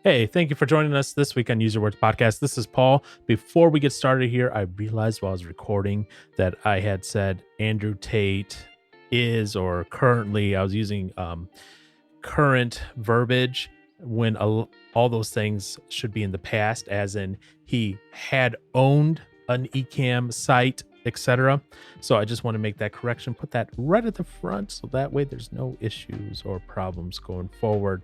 Hey, thank you for joining us this week on Use Your Words Podcast. This is Paul. Before we get started here, I realized while I was recording that I had said Andrew Tate is, or currently, I was using current verbiage when all those things should be in the past, as in he had owned an eCam site, etc. So I just want to make that correction, put that right at the front, so that way there's no issues or problems going forward.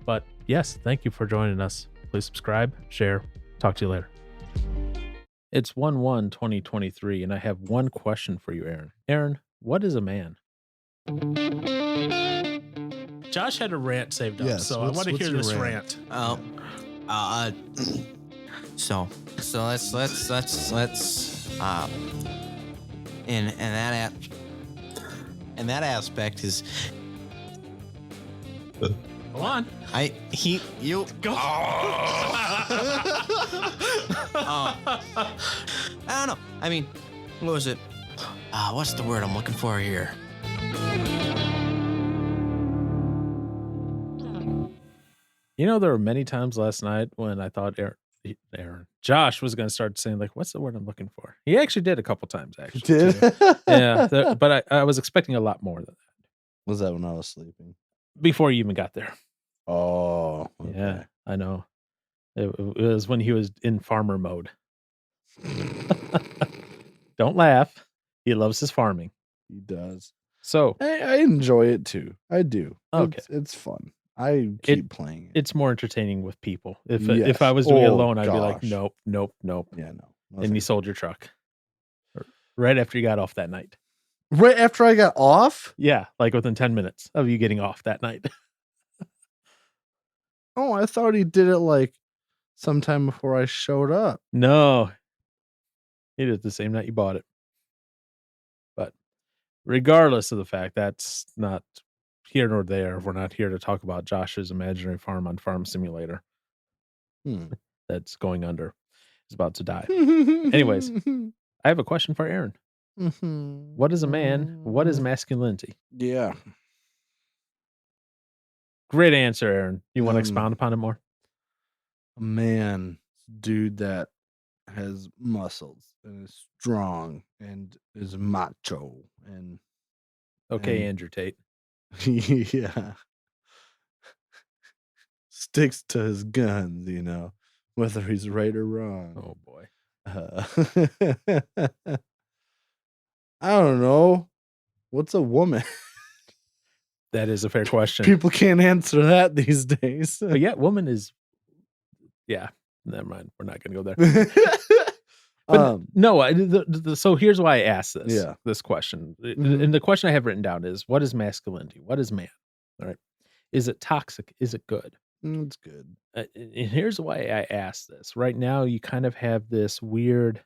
But yes, thank you for joining us. Please subscribe, share. Talk to you later. It's 1/1/2023, and I have one question for you, Aaron. Aaron, what is a man? Josh had a rant saved up, Yes, so I what's- want to what's hear your this rant? rant. So let's in that aspect is Go on. you Go. I don't know. I mean, what was it? What's the word I'm looking for here? You know, there were many times last night when I thought Josh was going to start saying, like, what's the word I'm looking for? He actually did a couple times, actually. Did? Too. Yeah, but I was expecting a lot more than that Was that when I was sleeping? before you even got there. Oh, okay. Yeah, I know. It was when he was in farmer mode. Don't laugh. He loves his farming. He does. So I enjoy it too. I do. Okay. It's fun. I keep playing it. it's more entertaining with people. If Yes. I was doing it Oh, alone, I'd be like, gosh. nope. Yeah, no. And you sold your truck right after you got off that night. Right after I got off? Yeah, like within 10 minutes of you getting off that night. Oh, I thought he did it like sometime before I showed up. No, he did it the same night you bought it. But regardless of the fact, that's not here nor there. We're not here to talk about Josh's imaginary farm on Farm Simulator that's going under. It's about to die. Anyways, I have a question for Aaron. What is a man? What is masculinity? Yeah. Great answer, Aaron. You want to expound upon it more? A man, dude that has muscles and is strong and is macho and Okay, and- Andrew Tate. yeah, sticks to his guns, whether he's right or wrong. Oh boy. I don't know. What's a woman? That is a fair question. People can't answer that these days. But yeah, woman is. Yeah, never mind. We're not going to go there. But no, so here's why I asked this. Yeah. This question. Mhm. And the question I have written down is, what is masculinity? What is man? All right. Is it toxic? Is it good? It's good. And here's why I asked this. Right now, you kind of have this weird,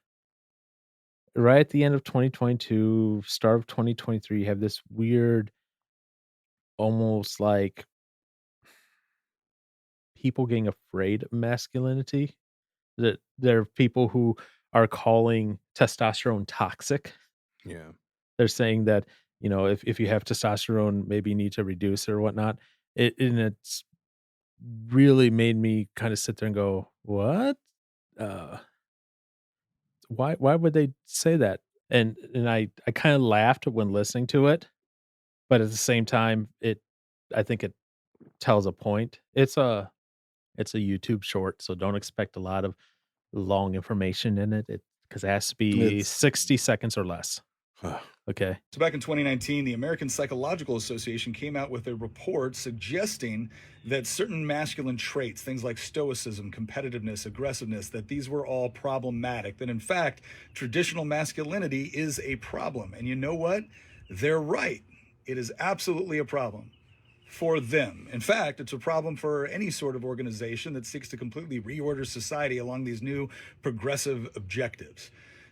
right at the end of 2022, start of 2023, you have this weird, almost like people getting afraid of masculinity. That there are people who are calling testosterone toxic. Yeah. They're saying that, if you have testosterone, maybe you need to reduce it or whatnot. And it's really made me kind of sit there and go, what? Why would they say that? And I kind of laughed when listening to it, but at the same time, I think it tells a point. It's a YouTube short, so don't expect a lot of long information in it. Because it has to be It's- 60 seconds or less. Okay. So back in 2019, the American Psychological Association came out with a report suggesting that certain masculine traits, things like stoicism, competitiveness, aggressiveness, that these were all problematic. That in fact, traditional masculinity is a problem. And you know what? They're right. It is absolutely a problem for them. In fact, it's a problem for any sort of organization that seeks to completely reorder society along these new progressive objectives.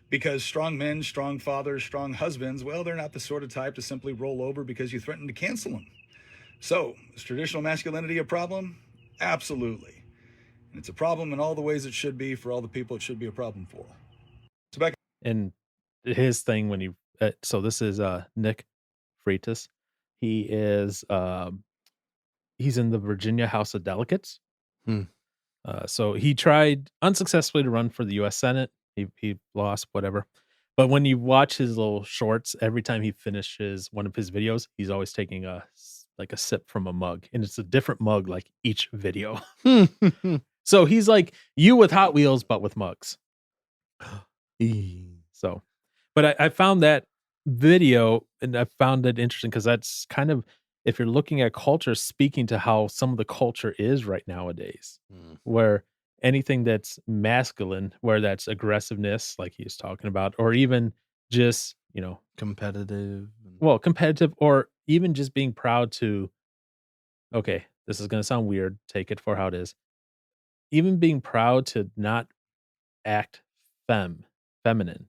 Because strong men, strong fathers, strong husbands, well, they're not the sort of type to simply roll over because you threaten to cancel them. So, is traditional masculinity a problem? Absolutely. And it's a problem in all the ways it should be for all the people it should be a problem for. So back And his thing when so this is Nick Freitas. He is he's in the Virginia House of Delegates. Hmm. So he tried unsuccessfully to run for the U.S. Senate. He lost, whatever. But when you watch his little shorts, every time he finishes one of his videos, he's always taking a sip from a mug, and it's a different mug like each video. So he's like you with Hot Wheels, but with mugs. So, but I found that video and I found it interesting because that's kind of, if you're looking at culture, speaking to how some of the culture is right nowadays, where anything that's masculine, where that's aggressiveness, like he was talking about, or even just, competitive. competitive, or even just being proud to, okay, this is going to sound weird. Take it for how it is. Even being proud to not act feminine.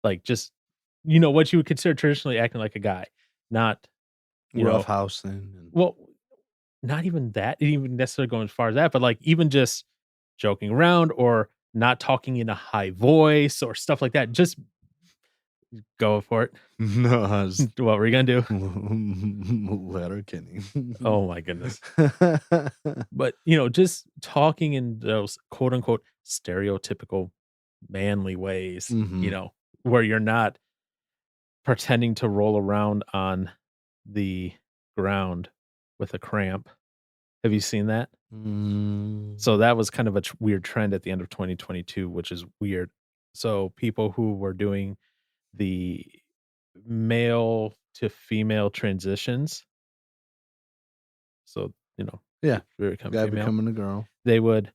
Like, just, what you would consider traditionally acting like a guy, not, Rough housing. And well, not even that, even necessarily going as far as that, but like even just joking around or not talking in a high voice or stuff like that. Just go for it. no, I was What were you gonna do? letter kidding. Oh my goodness. But just talking in those quote unquote stereotypical manly ways, Mhm. where you're not pretending to roll around on the ground with a cramp. Have you seen that? So that was kind of a weird trend at the end of 2022, which is weird. So people who were doing the male to female transitions, so Yeah, they become guy female, becoming a girl. they would.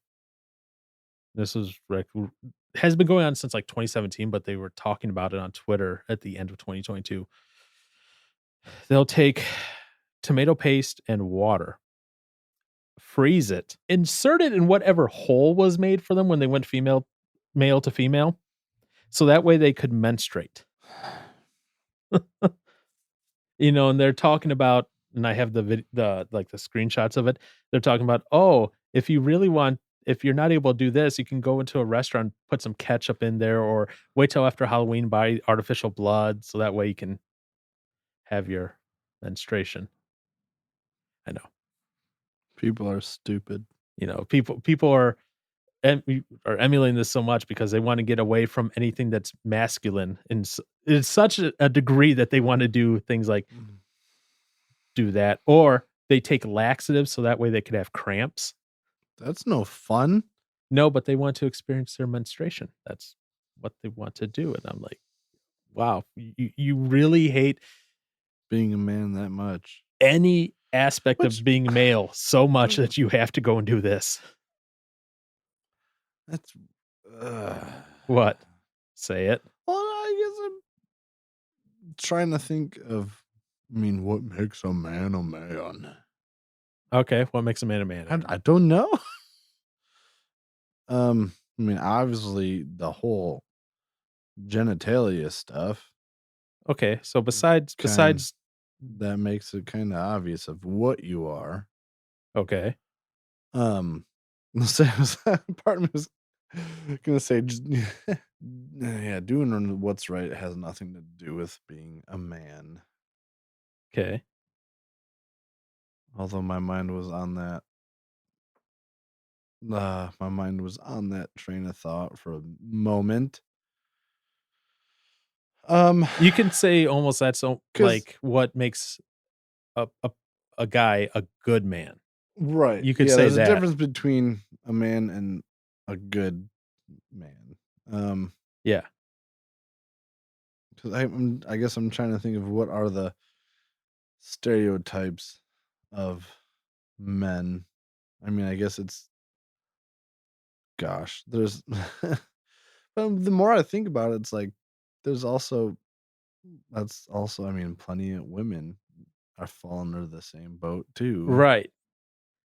This was has been going on since like 2017, but they were talking about it on Twitter at the end of 2022. They'll take tomato paste and water, freeze it, insert it in whatever hole was made for them when they went male to female, so that way they could menstruate. And they're talking about, and I have the screenshots of it. They're talking about, oh, if you're not able to do this, you can go into a restaurant, put some ketchup in there, or wait till after Halloween, buy artificial blood, so that way you can have your menstruation. I know. People are stupid. People are emulating this so much because they want to get away from anything that's masculine, and it's such a degree that they want to do things like do that, or they take laxatives so that way they could have cramps. That's no fun. No, but they want to experience their menstruation. That's what they want to do, and I'm like, wow, you really hate Being a man that much. any aspect of being male so much that you have to go and do this. That's What? Say it. Well, I guess I'm trying to think of. What makes a man a man? Okay, what makes a man a man? I don't know. Obviously the whole genitalia stuff. Okay, so besides that makes it kind of obvious of what you are. okay. Part of me was gonna say, yeah, doing what's right has nothing to do with being a man. Okay. Although my mind was on that. My mind was on that train of thought for a moment. You can say almost that's 'Cause- like what makes a guy a good man. right. You could yeah, say there's that. a difference between a man and a good man. Yeah. Because I guess I'm trying to think of what are the stereotypes of men. I guess it's, gosh, there's, but the more I think about it, it's like there's also, plenty of women are falling under the same boat too. Right.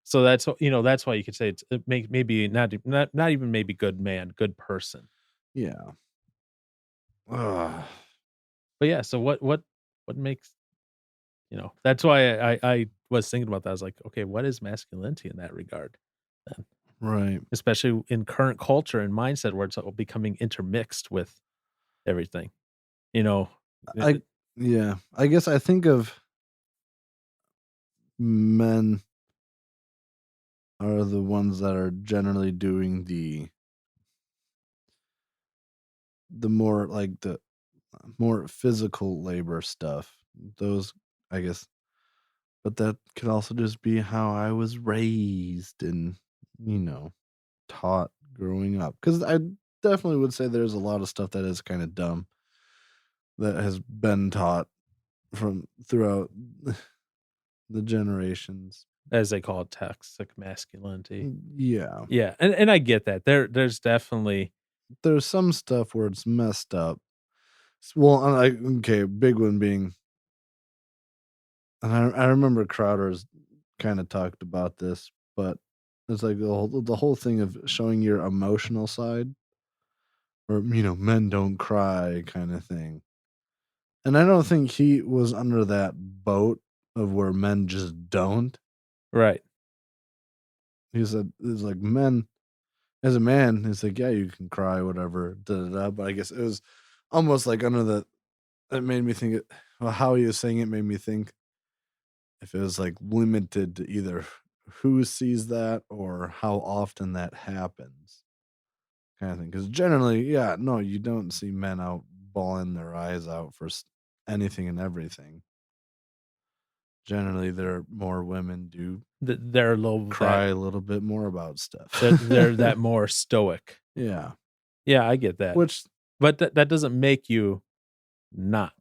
So that's that's why you could say it maybe not even maybe good man, good person. Yeah. Ugh. But yeah, so what makes that's why I was thinking about that. I was like, okay, what is masculinity in that regard then? Right. Especially in current culture and mindset where it's all becoming intermixed with everything. I guess I think of men are the ones that are generally doing the more like the more physical labor stuff. Those, I guess, but that could also just be how I was raised and, taught growing up. Because I definitely would say there's a lot of stuff that is kind of dumb that has been taught from throughout the generations. As they call it, toxic masculinity. Yeah. Yeah, and I get that. There's definitely There's some stuff where it's messed up. Well, okay, big one being, and I remember Crowder's kind of talked about this, but it's like the whole thing of showing your emotional side, or men don't cry kind of thing. And I don't think he was under that boat of where men just don't. right. He said it's like men, as a man, he's like, yeah, you can cry, whatever, but I guess it was almost like under the. It made me think. Well, how he was saying it made me think if it was like limited to either who sees that or how often that happens, kind of thing. Because generally, yeah, no, you don't see men out bawling their eyes out for anything and everything. Generally, there are more women do They're a little cry a little bit more about stuff. they're that more stoic. Yeah, Yeah, I get that. which But that doesn't make you not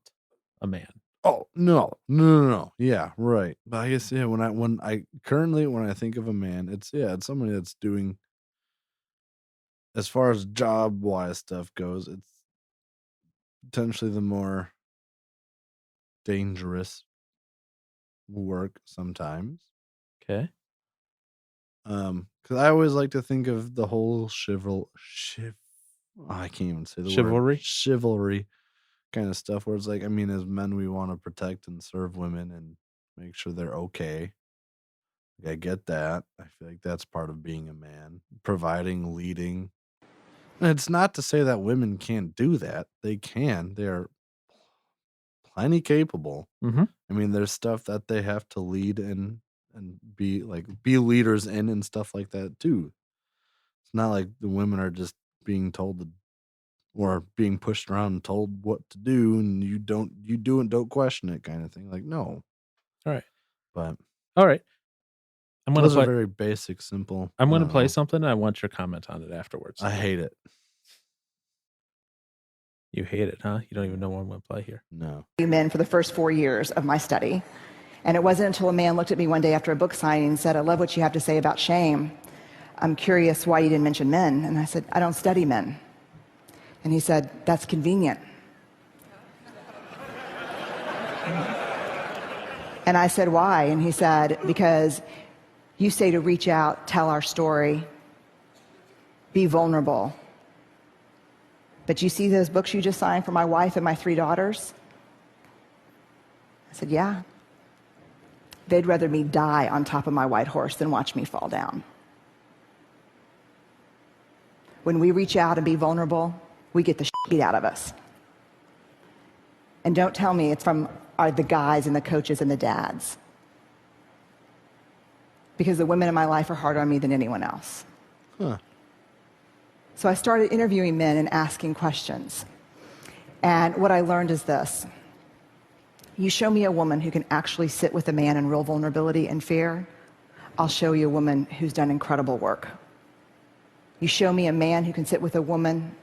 a man. oh no, yeah, right. But I guess yeah, when I think of a man, it's somebody that's doing, as far as job wise stuff goes, it's potentially the more dangerous work sometimes. Okay. Because I always like to think of the whole I can't even say the Chivalry? word chivalry kind of stuff, where it's like, I mean, as men, we want to protect and serve women and make sure they're okay. I get that. I feel like that's part of being a man, providing, leading. And it's not to say that women can't do that. They can. They are plenty capable. Mm-hmm. I mean, there's stuff that they have to lead in and be leaders in and stuff like that too. It's not like the women are just being told or being pushed around and told what to do, and you do and don't question it, kind of thing. Like, no. All right. But All right. those are very basic, simple. I'm gonna play something. I want your comment on it afterwards. I hate it. You hate it, huh? You don't even know what I'm gonna play here. No. Men for the first 4 years of my study. And it wasn't until a man looked at me one day after a book signing and said, I love what you have to say about shame. I'm curious why you didn't mention men. And I said, I don't study men. And he said, that's convenient. And I said, why? And he said, because you say to reach out, tell our story, be vulnerable. But you see those books you just signed for my wife and my 3 daughters? I said, yeah. They'd rather me die on top of my white horse than watch me fall down. When we reach out and be vulnerable, we get the shit beat out of us. And don't tell me it's from the guys and the coaches and the dads. Because the women in my life are harder on me than anyone else. Huh. So I started interviewing men and asking questions. And what I learned is this. You show me a woman who can actually sit with a man in real vulnerability and fear, I'll show you a woman who's done incredible work. You show me a man who can sit with a woman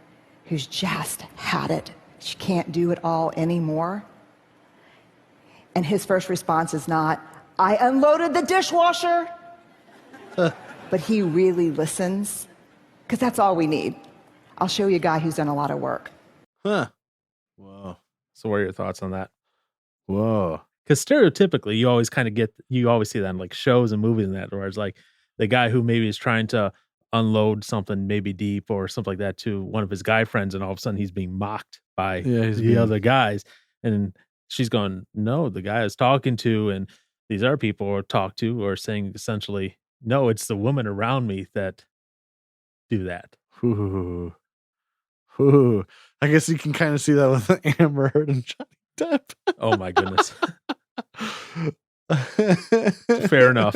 who's just had it. She can't do it all anymore. And his first response is not, I unloaded the dishwasher. But he really listens, because that's all we need. I'll show you a guy who's done a lot of work. Huh. Whoa. So what are your thoughts on that? Whoa. Because stereotypically, you always see that in like shows and movies and that, where it's like the guy who maybe is trying to unload something maybe deep or something like that to one of his guy friends, and all of a sudden he's being mocked by the other guys. And she's going, no, the guy I was talking to and these other people are talked to are saying essentially, no, it's the women around me that do that. Ooh. Ooh. I guess you can kind of see that with Amber Heard and Johnny Depp. Oh my goodness. Fair enough.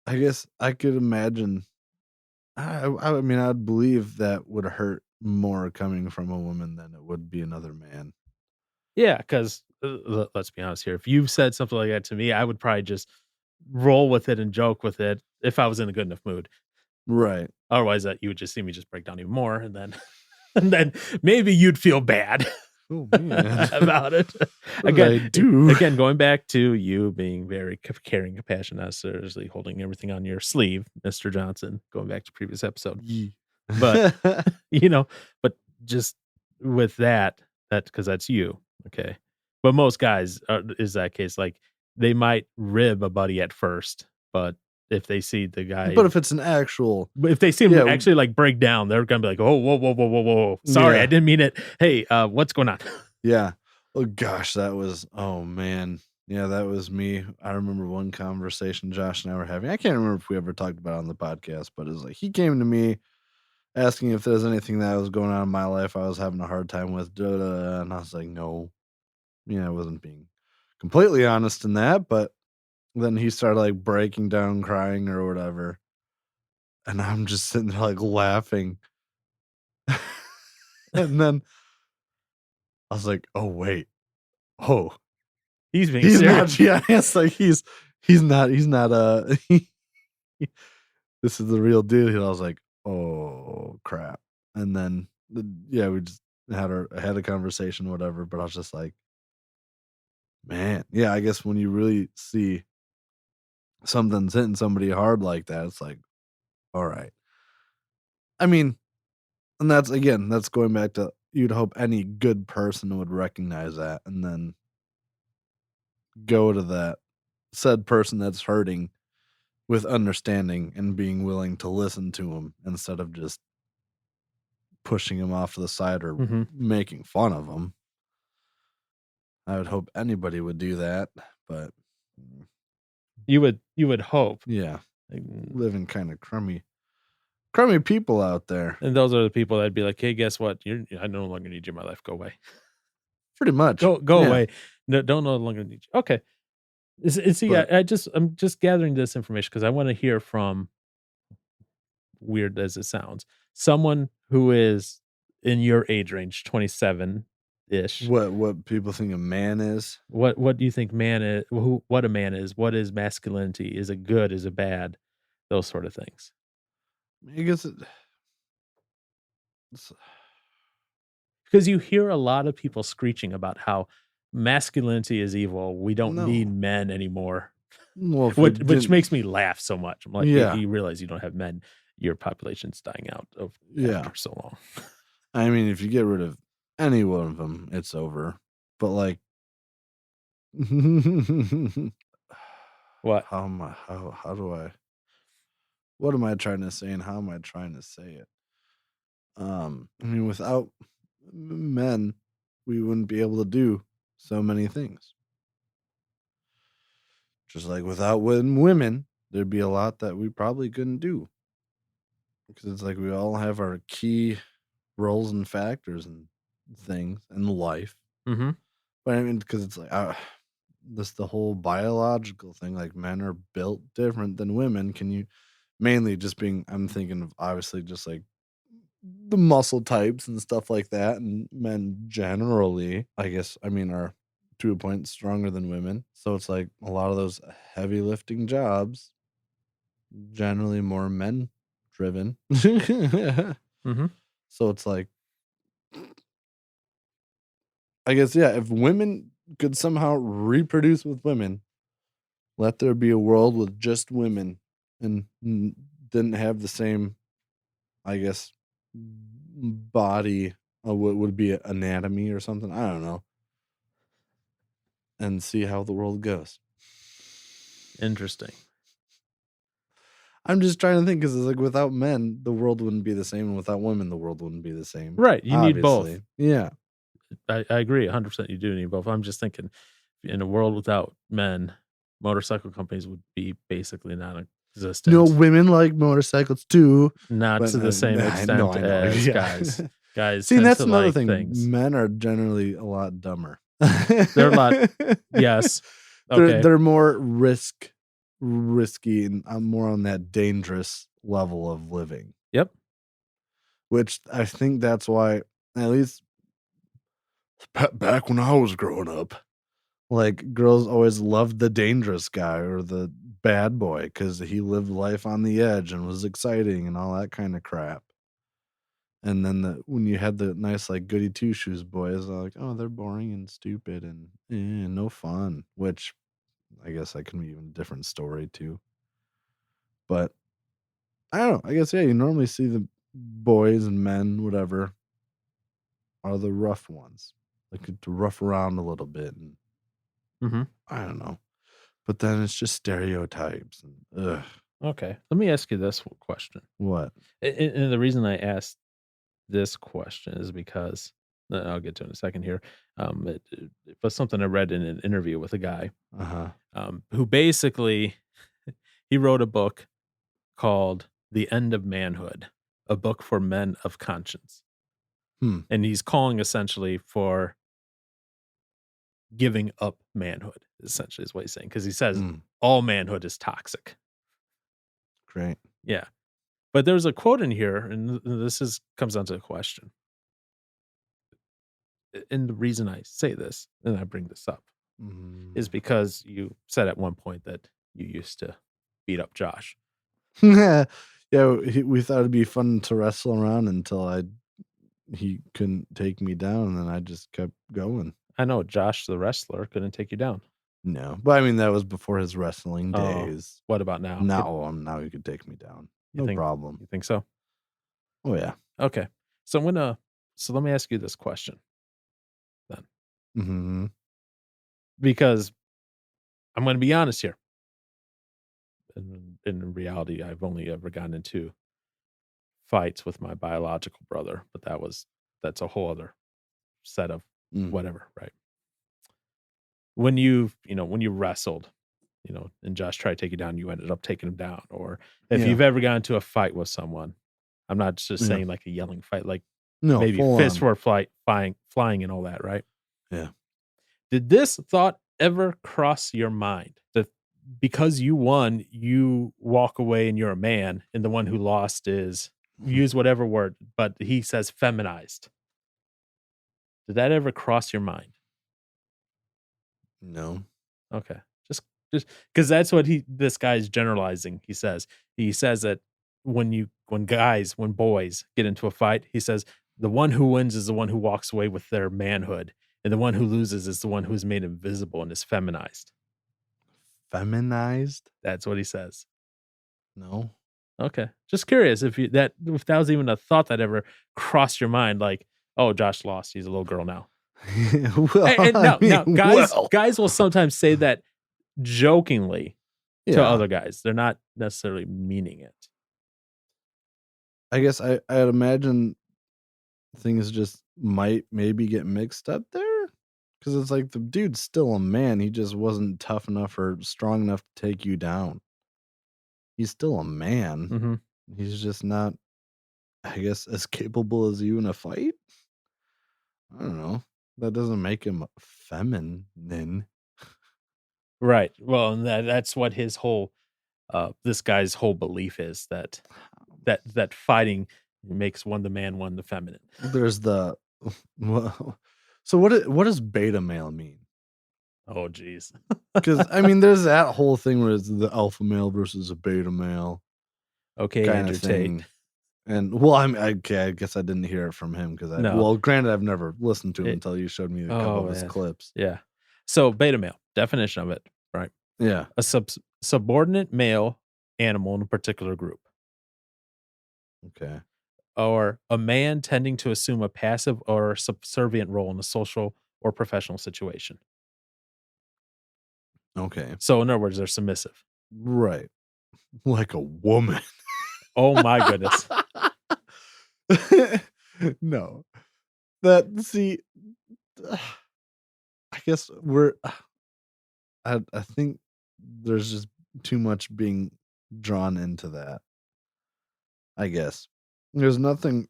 I guess I could imagine. I mean, I'd believe that would hurt more coming from a woman than it would be another man. Yeah, because let's be honest here. If you said something like that to me, I would probably just roll with it and joke with it if I was in a good enough mood. Right. Otherwise, that you would just see me just break down even more, and then and then maybe you'd feel bad Oh man. about it. What did I do? Again, going back to you being very caring, compassionate, not seriously holding everything on your sleeve, Mr. Johnson. Going back to previous episode, Yee. but you know, but just with that because that's you, okay. But most guys is that case. Like they might rib a buddy at first, but if they see the guy, But if it's an actual, but if they see him Yeah. actually like break down, they're gonna be like, "Oh, whoa! Sorry, Yeah. I didn't mean it. Hey, what's going on?" yeah. Oh gosh, oh man. Yeah, that was me. I remember one conversation Josh and I were having. I can't remember if we ever talked about it on the podcast, but it was like he came to me asking if there's anything that was going on in my life I was having a hard time with. And I was like, no. I wasn't being completely honest in that, but then he started like breaking down, crying or whatever. And I'm just sitting there like laughing. And then I was like, oh wait. Oh, He's being he's serious. not. Yeah, it's like he's not. This is the real deal. And I was like, oh crap. And then we just had a conversation, whatever. But I was just like, man, yeah. I guess when you really see something's hitting somebody hard like that, it's like, all right. I mean, and that's going back to you'd hope any good person would recognize that and then go to that said person that's hurting with understanding and being willing to listen to him instead of just pushing him off to the side or Mhm. making fun of him. I would hope anybody would do that, but You would hope. yeah, Like, living kind of crummy people out there. and those are the people that'd be like, "Hey, guess what? I no longer need you in my life. Go away. Pretty much. Go Yeah. away. No, don't no longer need you." Okay. See, But- I'm just gathering this information because I want to hear from, weird as it sounds, someone who is in your age range, 27-ish. What people think a man is? What do you think man is? What a man is? What is masculinity? Is it good? Is it bad? Those sort of things. I guess it's Because you hear a lot of people screeching about how masculinity is evil. We don't No. need men anymore. well, if we Which didn't- makes me laugh so much. I'm like, Yeah. you realize you don't have men. Your population's dying out of Yeah. after so long. I mean, if you get rid of any one of them, it's over. But like, What? how do I? What am I trying to say, and how am I trying to say it? I mean, without men, we wouldn't be able to do so many things. Just like without women, there'd be a lot that we probably couldn't do. Because it's like we all have our key roles and factors and things in life. Mm-hmm. But I mean, because it's like this the whole biological thing. Like men are built different than women. Can you mainly just being? I'm thinking of obviously just like the muscle types and stuff like that. And men generally, I guess, I mean, are to a point stronger than women. So it's like a lot of those heavy lifting jobs, generally more men driven. Mm-hmm. So it's like, I guess, yeah, if women could somehow reproduce with women, let there be a world with just women and didn't have the same, I guess, body, what would be anatomy or something. I don't know. And see how the world goes. Interesting. I'm just trying to think because it's like without men, the world wouldn't be the same. And without women, the world wouldn't be the same. Right. You need both. Obviously. Yeah. I agree 100%. You do need both. I'm just thinking in a world without men, motorcycle companies would be basically non-existent. No, women like motorcycles too. Not but to the same I extent know. as Yeah. guys. Guys, See, tend that's to another like thing. things. Men are generally a lot dumber. They're a lot. Yes. Okay. They're more risk risky, and I'm more on that dangerous level of living. Yep. Which I think that's why, at least back when I was growing up, like girls always loved the dangerous guy or the bad boy because he lived life on the edge and was exciting and all that kind of crap. And then when you had the nice like goody two shoes boys, they're like, oh, they're boring and stupid and no fun. Which I guess that can be even a different story too. But I don't know. I guess yeah, you normally see the boys and men, whatever, are the rough ones. Like to rough around a little bit, and Mm-hmm. I don't know. But then it's just stereotypes. And, ugh, Okay. Let me ask you this question. what? And the reason I asked this question is because I'll get to it in a second here. It was something I read in an interview with a guy Uh huh. who basically he wrote a book called "The End of Manhood," a book for men of conscience, and he's calling essentially for giving up manhood. Essentially, is what he's saying because he says all manhood is toxic. Great. Yeah, but there's a quote in here, and this comes down to a question. And the reason I say this and I bring this up is because you said at one point that you used to beat up Josh. Yeah, we thought it'd be fun to wrestle around until he couldn't take me down, and then I just kept going. I know Josh, the wrestler, couldn't take you down. No, but I mean that was before his wrestling Oh, days. what about now? Now he could take me down. No problem. You think so? Oh yeah. Okay. So let me ask you this question then. Mm-hmm. Because I'm going to be honest here. In reality, I've only ever gotten into fights with my biological brother, but that's a whole other set of whatever, right? When you wrestled, and Josh tried to take you down, you ended up taking him down. Or if you've ever gotten into a fight with someone, I'm not just saying like a yelling fight, like maybe fists were flying and all that, right? Yeah. Did this thought ever cross your mind that because you won, you walk away and you're a man, and the one who lost is use whatever word, but he says feminized? Did that ever cross your mind? No. Okay. Just because that's what this guy's generalizing. He says that when boys get into a fight, he says the one who wins is the one who walks away with their manhood, and the one who loses is the one who's made invisible and is feminized. Feminized? That's what he says. No. Okay. Just curious if that was even a thought that ever crossed your mind, like, oh, Josh lost. He's a little girl now. Guys will sometimes say that jokingly to other guys. They're not necessarily meaning it. I guess I'd imagine things just might maybe get mixed up there, because it's like the dude's still a man. He just wasn't tough enough or strong enough to take you down. He's still a man. Mm-hmm. He's just not, I guess, as capable as you in a fight. I don't know. That doesn't make him feminine. Right. Well, and that's what his whole this guy's whole belief is, that fighting makes one the man, one the feminine. There's the so what does beta male mean? Oh geez. Because I mean there's that whole thing where it's the alpha male versus a beta male. Okay, Andrew Tate. And well, I guess I didn't hear it from him because granted, I've never listened to him until you showed me a couple of his clips. Yeah. So beta male, definition of it, right? Yeah. A subordinate male animal in a particular group. Okay. Or a man tending to assume a passive or subservient role in a social or professional situation. Okay. So in other words, they're submissive. Right. Like a woman. Oh my goodness. No. I guess I think there's just too much being drawn into that. I guess. There's nothing.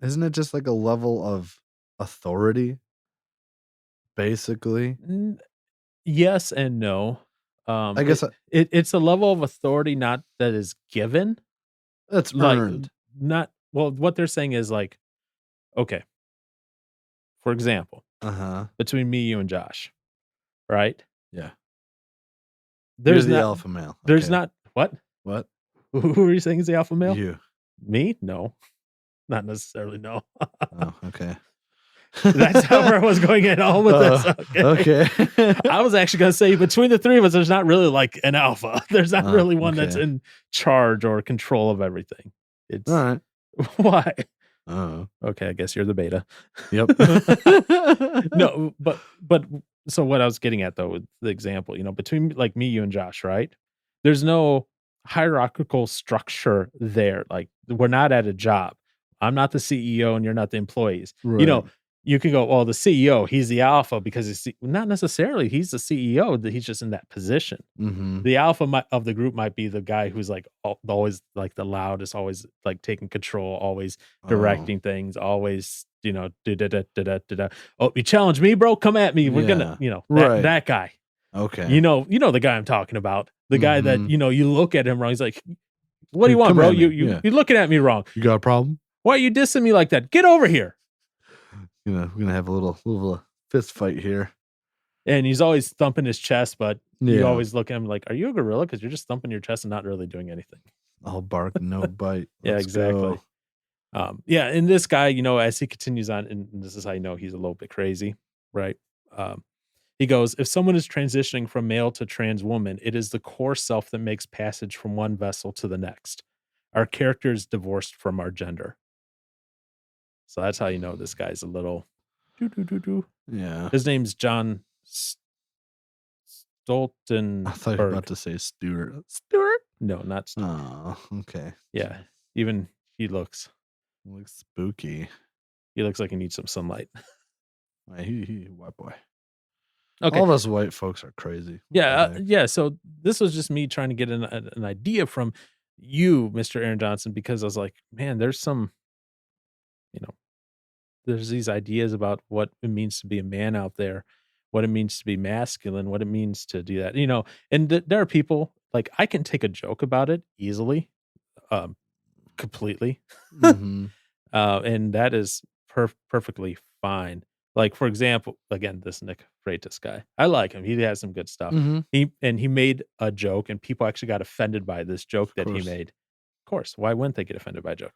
Isn't it just like a level of authority? Basically. Yes and no. I guess it's a level of authority not that is given. it's Like earned. not well, what they're saying is like, okay, for example, Uh-huh. between me, you, and Josh, right? Yeah. You're There's the not alpha male. there's Okay. not what? What? Who are you saying is the alpha male? You. Me? No. Not necessarily, no. Oh, okay. That's not where I was going at all with this. Okay. I was actually going to say between the three of us, there's not really like an alpha. There's not really one that's okay. in charge or control of everything. It's All right. why? Oh. Okay, I guess you're the beta. Yep. No, but so what I was getting at though with the example, between like me, you, and Josh, right? There's no hierarchical structure there. Like we're not at a job. I'm not the CEO and you're not the employees. Right. You can go, well, the CEO, he's the alpha because not necessarily he's the CEO, that he's just in that position. Mm-hmm. The alpha of the group might be the guy who's like always like the loudest, always like taking control, always directing things, always, da da da da da. Oh, you challenge me, bro? Come at me. We're gonna, Right. that guy. Okay. You know the guy I'm talking about. The guy that, you look at him wrong. He's like, what do you want, Come bro? at me. You're looking at me wrong. You got a problem? Why are you dissing me like that? Get over here. We're gonna have a little fist fight here. And he's always thumping his chest, but you Yeah. always look at him like, are you a gorilla? Because you're just thumping your chest and not really doing anything. All bark, no bite. Yeah, Let's exactly. go. And this guy, as he continues on, and this is how you know he's a little bit crazy, right? He goes, if someone is transitioning from male to trans woman, it is the core self that makes passage from one vessel to the next. Our character is divorced from our gender. So that's how you know this guy's a little Yeah. His name's John Stoltenberg. I thought you were about to say Stewart. Stewart? No, not Stewart. Oh, okay. Yeah. Even he looks spooky. He looks like he needs some sunlight. He white boy. Okay. All of us white folks are crazy. Yeah. So this was just me trying to get an idea from you, Mr. Aaron Johnson, because I was like, man, there's some, there's these ideas about what it means to be a man out there, what it means to be masculine, what it means to do that, and there are people like I can take a joke about it easily, completely. Mm-hmm. And that is perfectly fine. Like, for example, again, this Nick Freitas guy, I like him. He has some good stuff. Mm-hmm. He made a joke and people actually got offended by this joke that he made. Of course, why wouldn't they get offended by a joke?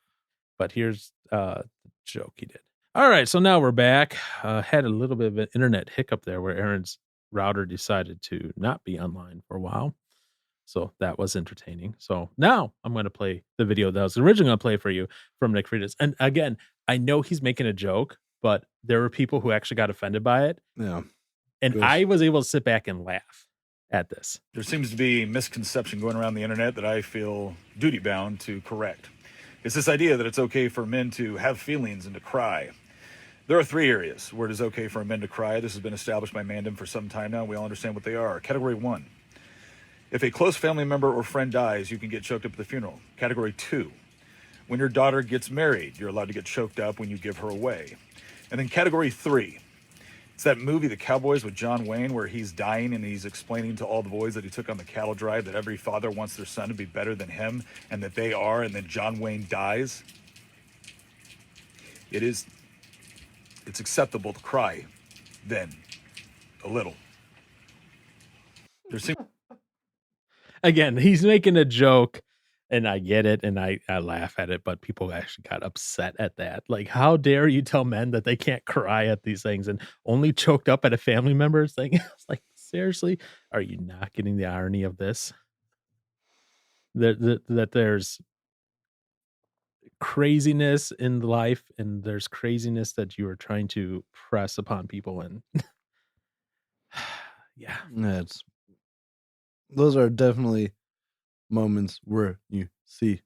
But here's the joke he did. All right, so now we're back. Had a little bit of an internet hiccup there where Aaron's router decided to not be online for a while. So that was entertaining. So now I'm going to play the video that I was originally going to play for you from Nick Freitas. And again, I know he's making a joke, but there were people who actually got offended by it. Yeah. And I was able to sit back and laugh at this. There seems to be a misconception going around the internet that I feel duty bound to correct. It's this idea that it's okay for men to have feelings and to cry. There are 3 areas where it is okay for men to cry. This has been established by Mandem for some time now. We all understand what they are. Category 1. If a close family member or friend dies, you can get choked up at the funeral. Category 2. When your daughter gets married, you're allowed to get choked up when you give her away. And then category 3. It's that movie, The Cowboys, with John Wayne, where he's dying and he's explaining to all the boys that he took on the cattle drive that every father wants their son to be better than him and that they are, and then John Wayne dies. It's acceptable to cry then, a little. Again, he's making a joke, and I get it, and I laugh at it, but people actually got upset at that. Like, how dare you tell men that they can't cry at these things and only choked up at a family member's thing? It's like, seriously? Are you not getting the irony of this? That there's craziness in life, and there's craziness that you are trying to press upon people, and yeah. Those are definitely moments where you see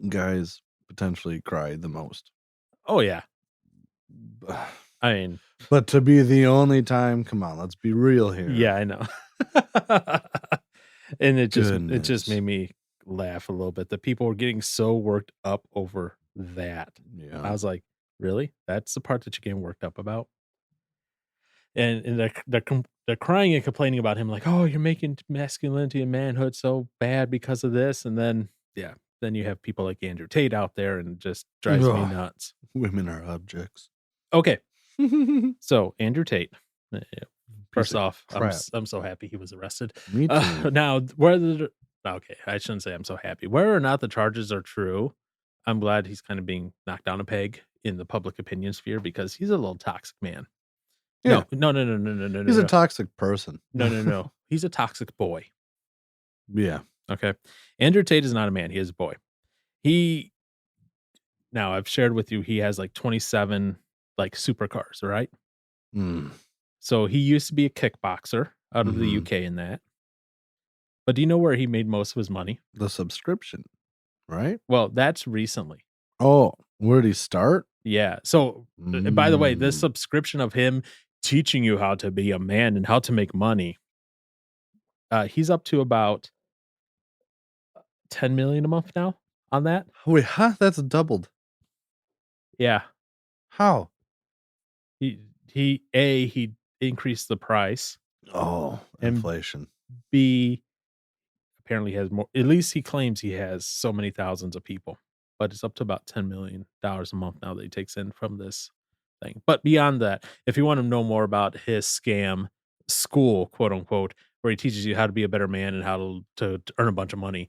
guys potentially cry the most. Oh yeah. I mean, but to be the only time, come on, let's be real here. Yeah, I know. And it just made me laugh a little bit that people were getting so worked up over that. Yeah. I was like, really? That's the part that you're getting worked up about? and they're crying and complaining about him, like, oh, you're making masculinity and manhood so bad because of this, and then then you have people like Andrew Tate out there, and it just drives me Ugh. nuts. Women are objects. Okay, so Andrew Tate. First Piece of off, crap. I'm so happy he was arrested. Me too. Now, whether okay, I shouldn't say I'm so happy. Whether or not the charges are true, I'm glad he's kind of being knocked down a peg in the public opinion sphere because he's a little toxic man. Yeah. No. He's a toxic person. No. He's a toxic boy. Yeah. Okay. Andrew Tate is not a man. He is a boy. Now I've shared with you, he has like 27 like supercars, right? Mm. So he used to be a kickboxer out of the UK in that. But do you know where he made most of his money? The subscription, right? Well, that's recently. Oh, where did he start? Yeah. So, by the way, this Mm. subscription of him teaching you how to be a man and how to make money, he's up to about 10 million a month now on that. Wait, huh? That's doubled. Yeah. How? He increased the price. Oh, And inflation. B, apparently has more, at least he claims he has so many thousands of people, but it's up to about $10 million a month now that he takes in from this thing. But beyond that, if you want to know more about his scam school, quote unquote, where he teaches you how to be a better man and how to earn a bunch of money,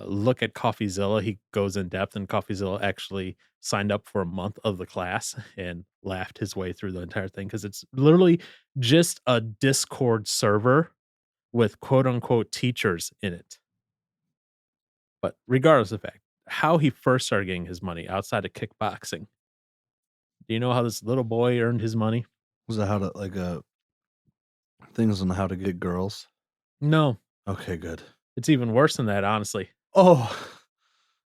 look at CoffeeZilla. He goes in depth, and CoffeeZilla actually signed up for a month of the class and laughed his way through the entire thing because it's literally just a Discord server with quote unquote teachers in it. But regardless of the fact, how he first started getting his money outside of kickboxing. Do you know how this little boy earned his money? Was it how to things on how to get girls? No, Okay, good. it's even worse than that, honestly. Oh,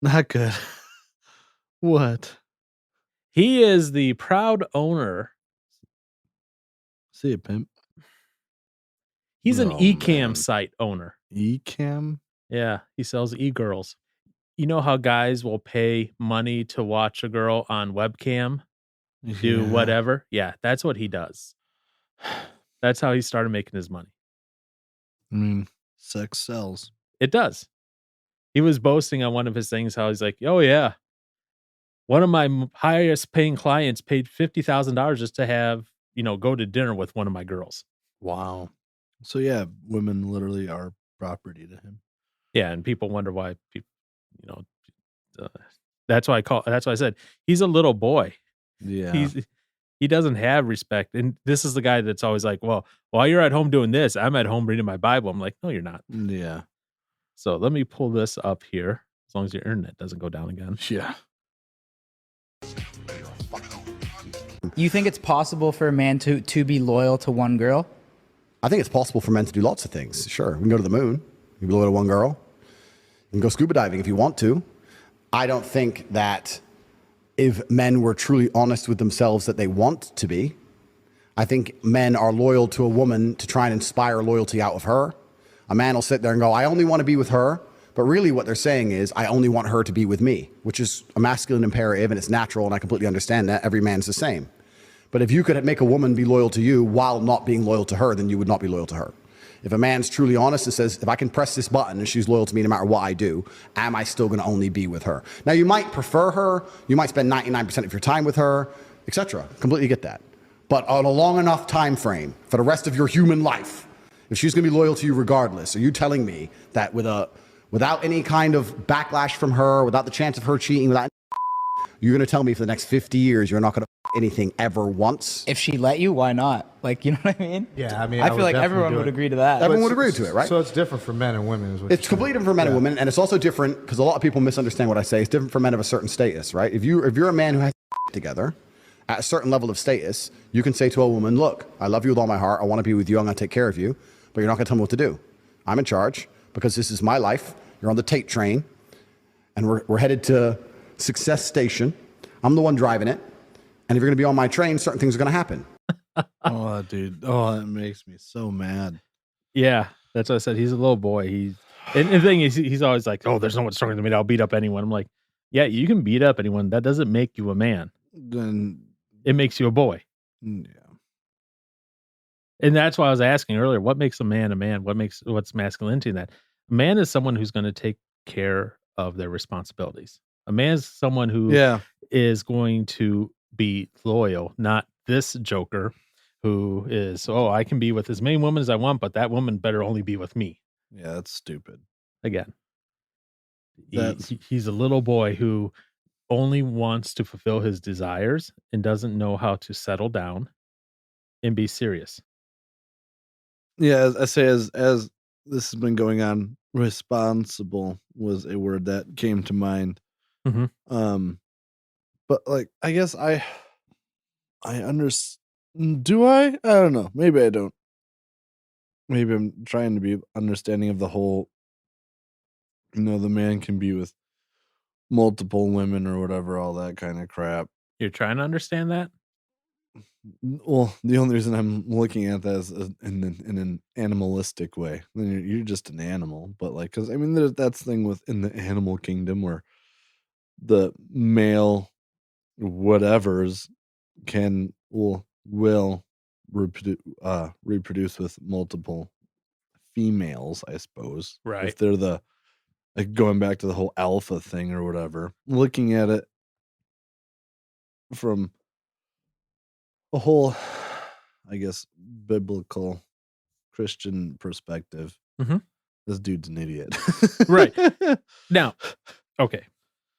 not good. What? He is the proud owner. See it, pimp. He's an Oh, eCam man. site owner. ECam? Yeah, he sells e-girls. You know how guys will pay money to watch a girl on webcam do Yeah. whatever? Yeah, that's what he does. That's how he started making his money. I mean, sex sells. It does. He was boasting on one of his things how he's like, oh, yeah. One of my highest paying clients paid $50,000 just to have, go to dinner with one of my girls. Wow. So yeah, women literally are property to him. Yeah, and people wonder why people, that's why I said he's a little boy. Yeah. He doesn't have respect. And this is the guy that's always like, well, while you're at home doing this, I'm at home reading my Bible. I'm like, no, you're not. Yeah. So let me pull this up here, as long as your internet doesn't go down again. Yeah. You think it's possible for a man to be loyal to one girl? I think it's possible for men to do lots of things. Sure, we can go to the moon. You can be loyal to one girl. You can go scuba diving if you want to. I don't think that if men were truly honest with themselves that they want to be, I think men are loyal to a woman to try and inspire loyalty out of her. A man will sit there and go, I only want to be with her. But really what they're saying is, I only want her to be with me, which is a masculine imperative, and it's natural, and I completely understand that. Every man's the same. But if you could make a woman be loyal to you while not being loyal to her, then you would not be loyal to her. If a man's truly honest and says, if I can press this button and she's loyal to me no matter what I do, am I still going to only be with her? Now, you might prefer her. You might spend 99% of your time with her, etc. Completely get that. But on a long enough time frame for the rest of your human life, if she's going to be loyal to you regardless, are you telling me that without any kind of backlash from her, without the chance of her cheating, you're going to tell me for the next 50 years you're not going to anything ever once? If she let you, why not? Like, you know what I mean? Yeah, I mean, I I feel would like definitely everyone do would it. agree to that. Everyone would agree to it, right? So it's different for men and women. Is what It's completely different for men and women, and it's also different because a lot of people misunderstand what I say. It's different for men of a certain status, right? If you're a man who has together at a certain level of status, you can say to a woman, look, I love you with all my heart. I want to be with you. I'm going to take care of you, but you're not going to tell me what to do. I'm in charge because this is my life. You're on the Tate train, and we're headed to Success Station. I'm the one driving it, and if you're going to be on my train, certain things are going to happen. Oh, dude. Oh, that makes me so mad. Yeah, that's what I said. He's a little boy. And the thing is, he's always like, oh, there's no one stronger than me. I'll beat up anyone. I'm like, yeah, you can beat up anyone. That doesn't make you a man. Then It makes you a boy. yeah. And that's why I was asking earlier, what makes a man a man? What's masculinity in that? A man is someone who's going to take care of their responsibilities. A man is someone who is going to be loyal, not this joker who is, I can be with as many women as I want, but that woman better only be with me. Yeah, that's stupid. Again, he's a little boy who only wants to fulfill his desires and doesn't know how to settle down and be serious. Yeah, I say as this has been going on, responsible was a word that came to mind. Mm-hmm. But like, I guess I understand. Do I? I don't know. Maybe I don't. Maybe I'm trying to be understanding of the whole. The man can be with multiple women or whatever, all that kind of crap. You're trying to understand that? Well, the only reason I'm looking at that is in an animalistic way. Then you're just an animal, but like, because I mean, that's the thing within the animal kingdom where the male whatevers will reproduce with multiple females, I suppose. Right. If they're like going back to the whole alpha thing or whatever, looking at it from a whole, I guess, biblical Christian perspective, this dude's an idiot. Right. Now, okay.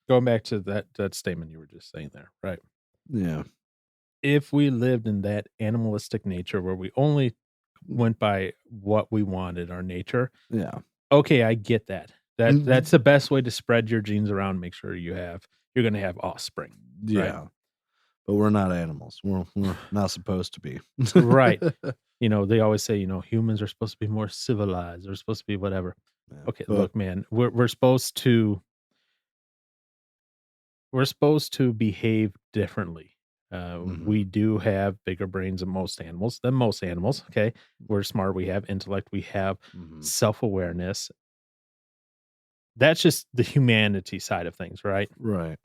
Going back to that statement you were just saying there, right? Yeah. If we lived in that animalistic nature where we only went by what we wanted, our nature. Yeah. Okay, I get that. That's the best way to spread your genes around, make sure you're going to have offspring. Yeah. Right? But we're not animals. We're not supposed to be. Right. They always say, humans are supposed to be more civilized. They're supposed to be whatever. Yeah, okay, look, man, we're supposed to behave differently. We do have bigger brains than most animals. Okay, we're smart. We have intellect. We have self-awareness. That's just the humanity side of things, right? Right.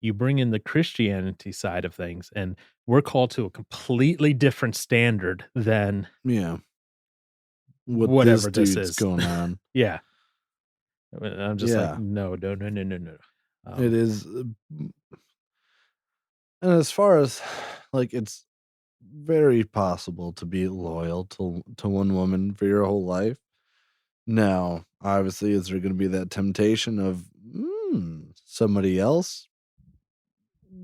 You bring in the Christianity side of things, and we're called to a completely different standard than whatever this is going on. Yeah. I'm just like, no. It is. And as far as like, it's very possible to be loyal to one woman for your whole life. Now, obviously, is there going to be that temptation of somebody else?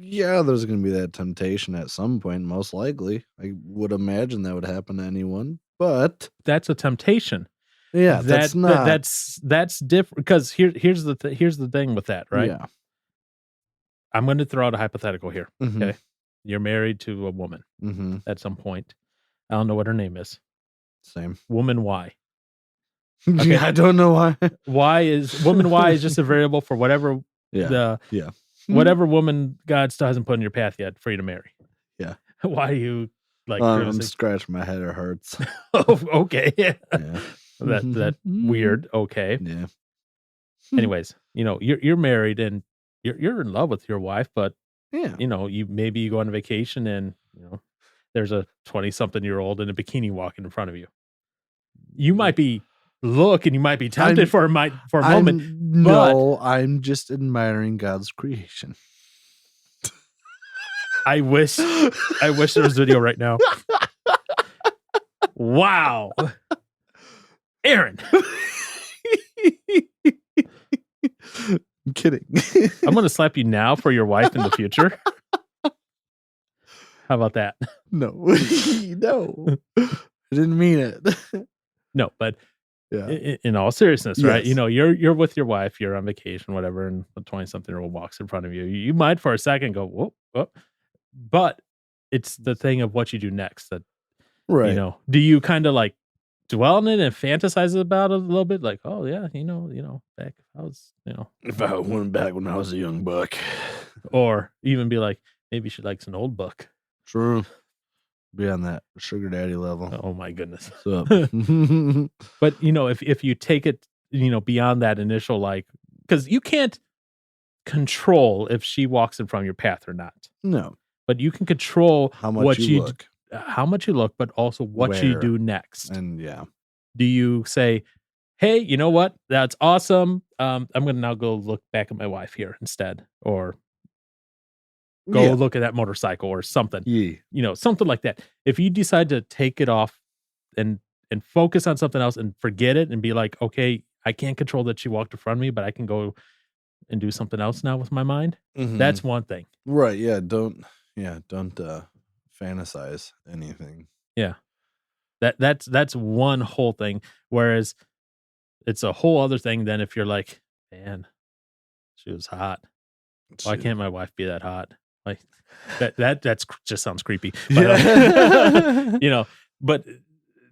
Yeah, there's going to be that temptation at some point, most likely. I would imagine that would happen to anyone, but that's a temptation. Yeah, that's not. That's different because here's the thing with that, right? Yeah. I'm going to throw out a hypothetical here. Okay, you're married to a woman at some point. I don't know what her name is. Same. Woman Y. Okay. I don't know why. Woman Y is just a variable for whatever whatever woman God still hasn't put in your path yet for you to marry. Yeah. Why do you like? I'm scratching my head. It hurts. Oh, okay. Yeah. Yeah. That weird. Okay. Yeah. Anyways, you're married and you're in love with your wife, but you go on a vacation and there's a 20-something-year-old in a bikini walking in front of you. You might be you might be tempted for a moment. No, I'm just admiring God's creation. I wish there was video right now. Wow. Aaron. I'm kidding. I'm going to slap you now for your wife in the future. How about that? No. No. I didn't mean it. No, but in all seriousness, right? Yes. You're with your wife, you're on vacation, whatever, and a 20-something-year-old walks in front of you. You might for a second go, whoa. But it's the thing of what you do next that, right. Do you kind of like dwell on it and fantasize about it a little bit? Like, oh yeah, back if I was, if I went back when I was a young buck, or even be like, maybe she likes an old buck. True. Be on that sugar daddy level. Oh my goodness. What's up? But if you take it, beyond that initial, like, because you can't control if she walks in front of your path or not. No. But you can control how much you look. how much you look, but also what you Where. do next. And yeah. Do you say, hey, you know what? That's awesome. I'm going to now go look back at my wife here instead, or go Yeah. look at that motorcycle or something, Yeah. something like that. If you decide to take it off and focus on something else and forget it and be like, okay, I can't control that she walked in front of me, but I can go and do something else now with my mind. That's one thing. Right. Yeah. Don't fantasize anything. Yeah. That's one whole thing. Whereas it's a whole other thing than if you're like, man, she was hot. Why can't my wife be that hot? Like that's just sounds creepy. But, but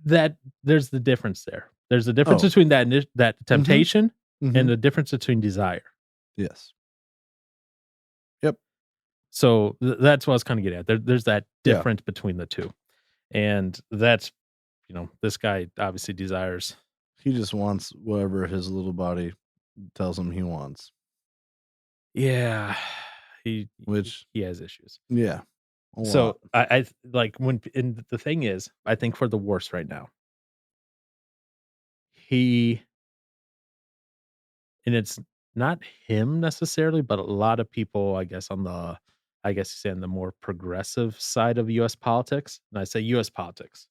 that there's the difference there. There's a difference between that temptation and the difference between desire. Yes. Yep. So that's what I was kind of getting at. There's that difference between the two. And that's, this guy obviously desires. He just wants whatever his little body tells him he wants. Yeah. He has issues. Yeah. So I like and the thing is, I think for the worst right now, and it's not him necessarily, but a lot of people, I guess you say on the more progressive side of US politics, and I say US politics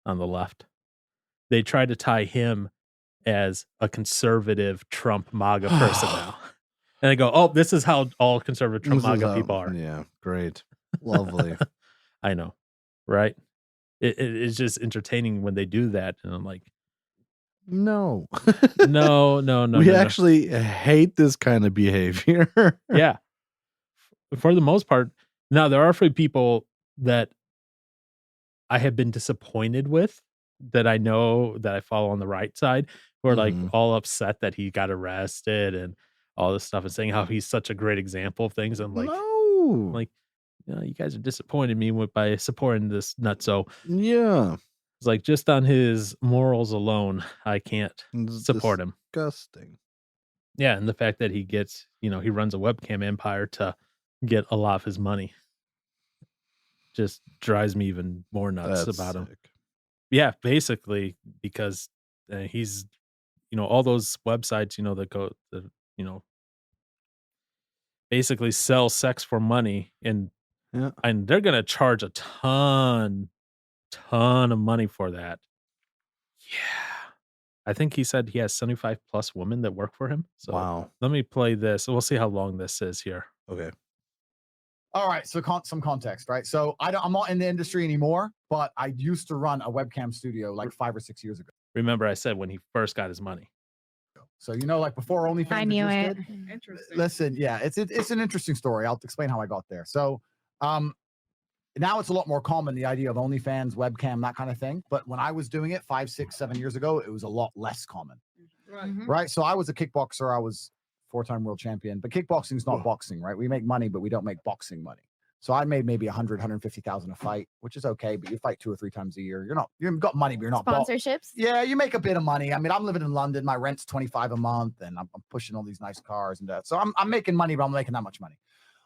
on the left, they try to tie him as a conservative Trump MAGA person now. And they go, oh, this is how all conservative Trump MAGA people are. Yeah, great. Lovely. I know, right? It's just entertaining when they do that. And I'm like, no. No. We actually hate this kind of behavior. Yeah. For the most part. Now, there are a few people that I have been disappointed with that I know that I follow on the right side who are like all upset that he got arrested and all this stuff and saying how he's such a great example of things. I'm like, you guys are disappointing me by supporting this nutso. Yeah. It's like just on his morals alone, I can't support him. Disgusting. Yeah, and the fact that he gets, he runs a webcam empire to get a lot of his money just drives me even more nuts about him. Yeah, basically, because he's, all those websites, that go, basically sell sex for money, and they're gonna charge a ton of money for that. Yeah, I think he said he has 75 plus women that work for him. So wow. Let me play this. We'll see how long this is here. Okay. All right, so some context, right? So I'm not in the industry anymore, but I used to run a webcam studio like 5 or 6 years ago. Remember, I said when he first got his money. So like before OnlyFans. I knew it. Interesting. Listen, yeah, it's an interesting story. I'll explain how I got there. So, now it's a lot more common, the idea of OnlyFans, webcam, that kind of thing. But when I was doing it 5, 6, 7 years ago, it was a lot less common. Right. So I was a kickboxer. I was 4-time world champion, but kickboxing is not boxing, right? We make money, but we don't make boxing money. So I made maybe 150,000 a fight, which is okay, but you fight 2 or 3 times a year. You've got money, but you're not sponsorships. Yeah, you make a bit of money. I mean, I'm living in London. My rent's $25 a month, and I'm pushing all these nice cars and that. So I'm making money, but I'm making that much money.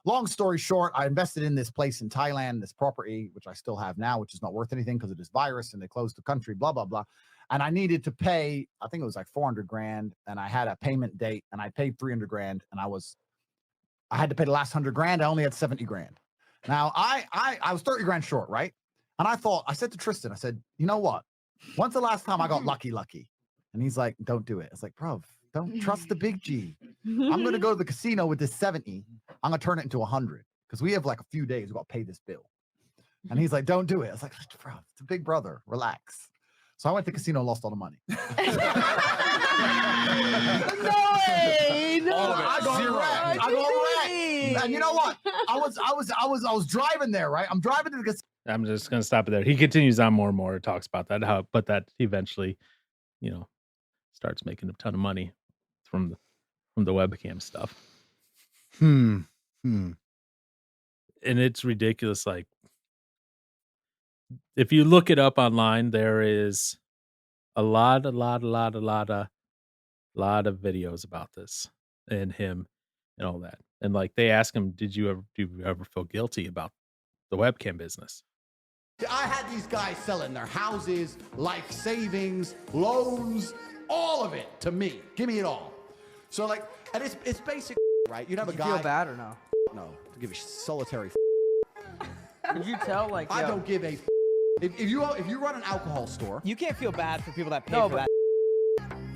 Long story short, I invested in this place in Thailand, this property, which I still have now, which is not worth anything because of this virus and they closed the country, blah, blah, blah. And I needed to pay, I think it was like 400 grand. And I had a payment date and I paid 300 grand. And I had to pay the last 100 grand. I only had 70 grand. Now I was 30 grand short, right? And I said to Tristan, I said, you know what? When's the last time I got lucky? And he's like, don't do it. It's like, bro, don't trust the big G. I'm going to go to the casino with this 70. I'm going to turn it into 100 because we have like a few days. We got to pay this bill. And he's like, don't do it. I was like, bro, it's a big brother. Relax. So I went to the casino and lost all the money. No way! No, I got wrecked. And you know what? I was driving there, right? I'm driving to the casino. I'm just gonna stop it there. He continues on more and more. Talks about that, but that eventually, starts making a ton of money from the webcam stuff. And it's ridiculous. Like, if you look it up online, there is a lot of videos about this and him and all that. And like they ask him, do you ever feel guilty about the webcam business? I had these guys selling their houses, life savings, loans, all of it to me. Give me it all. So like, and it's basic, right? You'd have Did a you guy. feel bad or no? No, to give a solitary. Did you tell like? I yo, don't give a. If you run an alcohol store, You can't feel bad for people that pay for that.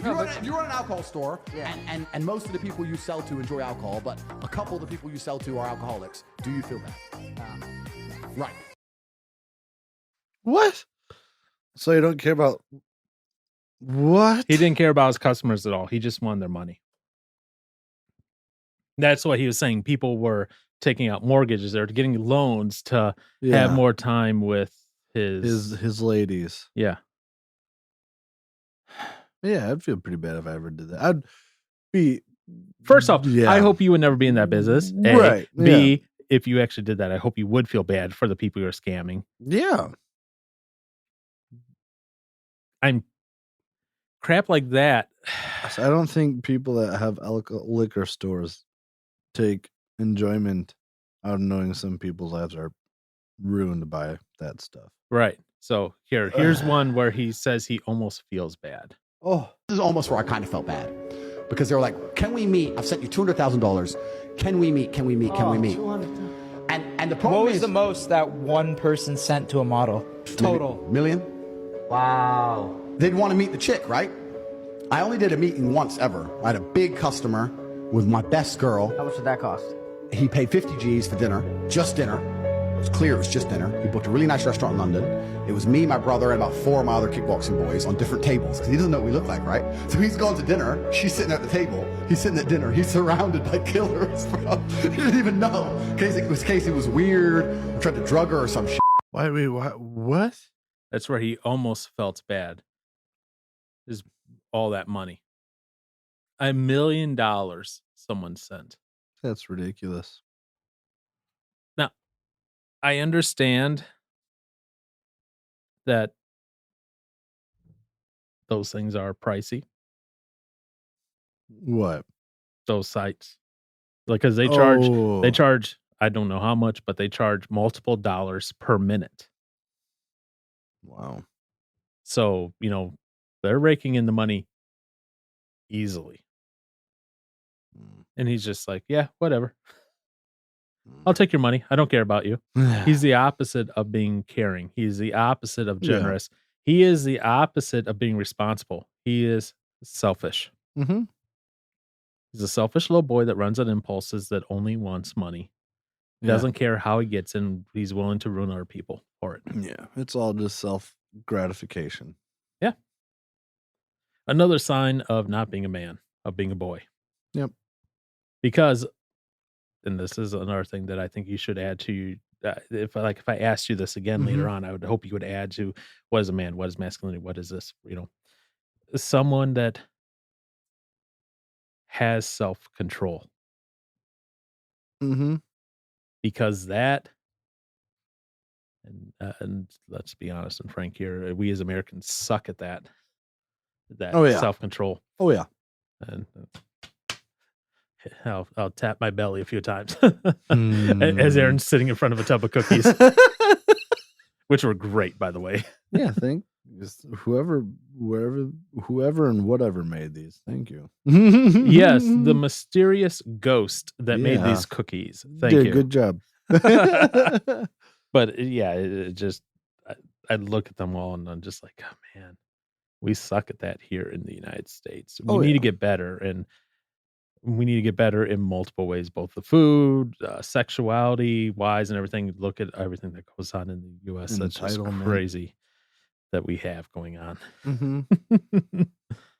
if you run an alcohol store, Yeah. and most of the people you sell to enjoy alcohol, but a couple of the people you sell to are alcoholics, do you feel bad? Right. What? So you don't care about what? He didn't care about his customers at all. He just wanted their money. That's what he was saying. People were taking out mortgages or getting loans to have more time with his ladies. Yeah. Yeah, I'd feel pretty bad if I ever did that. I'd be First off, yeah. I hope you would never be in that business. A. Right, B, if you actually did that, I hope you would feel bad for the people you're scamming. Yeah. I'm crap like that. So I don't think people that have liquor stores take enjoyment out of knowing some people's lives are ruined by that stuff. Right. So here's one where he says he almost feels bad. Oh, this is almost where I kind of felt bad because they were like, "Can we meet? I've sent you $200,000. Can we meet? Can we meet? Can we meet?" And the problem What was is the most that one person sent to a model? Total. million. Wow. They'd want to meet the chick, right? I only did a meeting once ever. I had a big customer with my best girl. How much did that cost? He paid 50 G's for dinner, just dinner. It was clear it was just dinner. He booked a really nice restaurant in London. It was me, my brother, and about 4 of my other kickboxing boys on different tables because he doesn't know what we look like, right? So he's gone to dinner. She's sitting at the table. He's sitting at dinner. He's surrounded by killers, bro. He didn't even know. Casey was weird. I tried to drug her or some shit. Why? Wait, what? That's where he almost felt bad. Is all that money. $1 million someone sent. That's ridiculous. Now, I understand that those things are pricey. What? Those sites. Like, because they charge, I don't know how much, but they charge multiple dollars per minute. Wow. So, they're raking in the money easily. And he's just like, yeah, whatever. I'll take your money. I don't care about you. He's the opposite of being caring. He's the opposite of generous. He is the opposite of being responsible. He is selfish. Mm-hmm. He's a selfish little boy that runs on impulses that only wants money. Doesn't care how he gets, and he's willing to ruin other people for it. Yeah, it's all just self-gratification. Yeah. Another sign of not being a man, of being a boy. Yep. Because, and this is another thing that I think you should add to if I asked you this again later on, I would hope you would add to what is a man, what is masculinity, what is this, someone that has self-control. Mm-hmm. Because that, and let's be honest and frank here, we as Americans suck at that self-control. Oh yeah. And I'll tap my belly a few times as Aaron's sitting in front of a tub of cookies, which were great, by the way. Yeah, whoever and whatever made these. Thank you. Yes, the mysterious ghost that made these cookies. Thank you. Good job. But it just, I look at them all and I'm just like, oh man, we suck at that here in the United States. We need to get better, and we need to get better in multiple ways, both the food, sexuality wise, and everything. Look at everything that goes on in the U.S. That's just crazy that we have going on. Mm-hmm.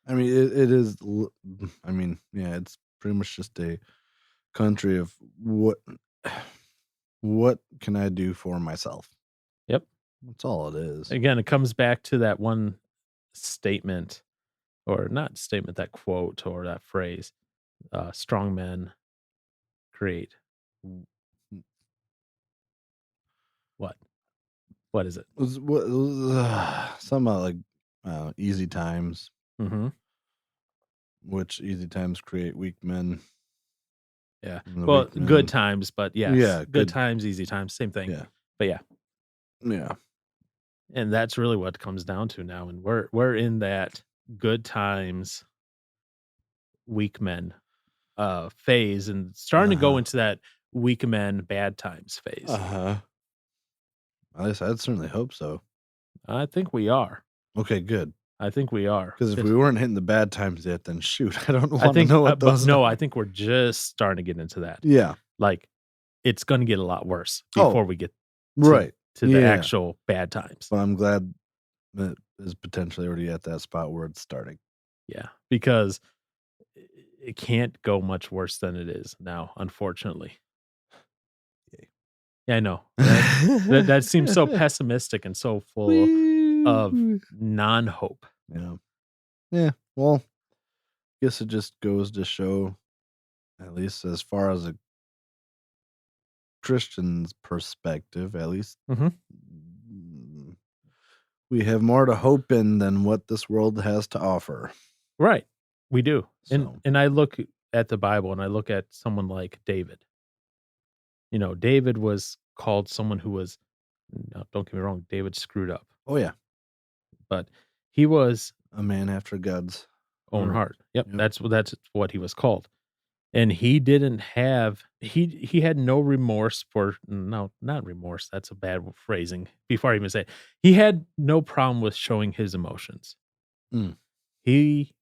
I mean, it is. I mean, yeah, it's pretty much just a country of what can I do for myself? Yep, that's all it is. Again, it comes back to that one statement, or not statement, that quote or that phrase. Strong men create what is it? Something about like easy times, which easy times create weak men. Yeah, well, good times, but yes, yeah, good times, easy times, same thing. Yeah, but yeah. And that's really what it comes down to now. And we're in that good times, weak men phase, and starting to go into that weak men, bad times phase. At least I'd certainly hope so. I think we are. Okay, good. I think we are. Because if we weren't hitting the bad times yet, then shoot, I don't I want to think, know what but those no, are. I think we're just starting to get into that. Yeah. Like, it's going to get a lot worse Oh, before we get right to the Yeah. actual bad times. But I'm glad that is potentially already at that spot where it's starting. Yeah, because it can't go much worse than it is now, unfortunately. Yeah, I know. That seems so pessimistic and so full of non-hope. Yeah. Yeah. Well, I guess it just goes to show, at least as far as a Christian's perspective, at least, Mhm. we have more to hope in than what this world has to offer. Right. We do. So. And I look at the Bible and I look at someone like David. You know, David was called someone who was, no, don't get me wrong, David screwed up, Oh, yeah. but he was A man after God's own heart. Yep, Yep. that's what he was called. And he didn't have he had no remorse for, no, not remorse, that's a bad phrasing. Before I even say it, he had no problem with showing his emotions. Mm. He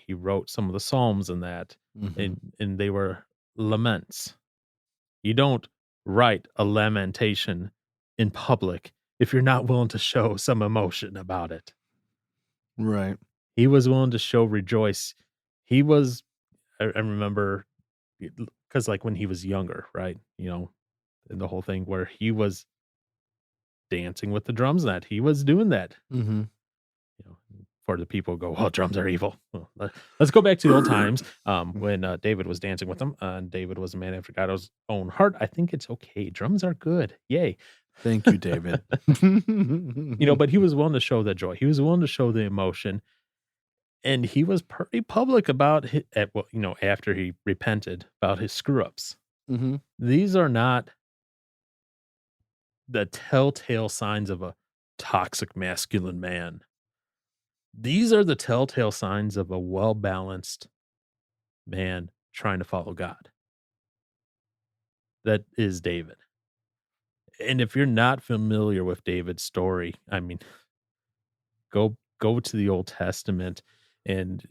wrote some of the Psalms in that, Mhm. and they were laments. You don't write a lamentation in public if you're not willing to show some emotion about it. Right. He was willing to show rejoice. He was, I remember, because like when he was younger, right? You know, and the whole thing where he was dancing with the drums, that he was doing that. Mm-hmm. You know, for the people who go, well, drums are evil. Well, let's go back to the old times when David was dancing with them. And David was a man after God's own heart. I think it's okay. Drums are good. Yay. Thank you, David. You know, but he was willing to show the joy. He was willing to show the emotion. And he was pretty public about after he repented about his screw ups. Mm-hmm. These are not the telltale signs of a toxic masculine man. These are the telltale signs of a well-balanced man trying to follow God. That is David. And if you're not familiar with David's story, I mean, go to the Old Testament, and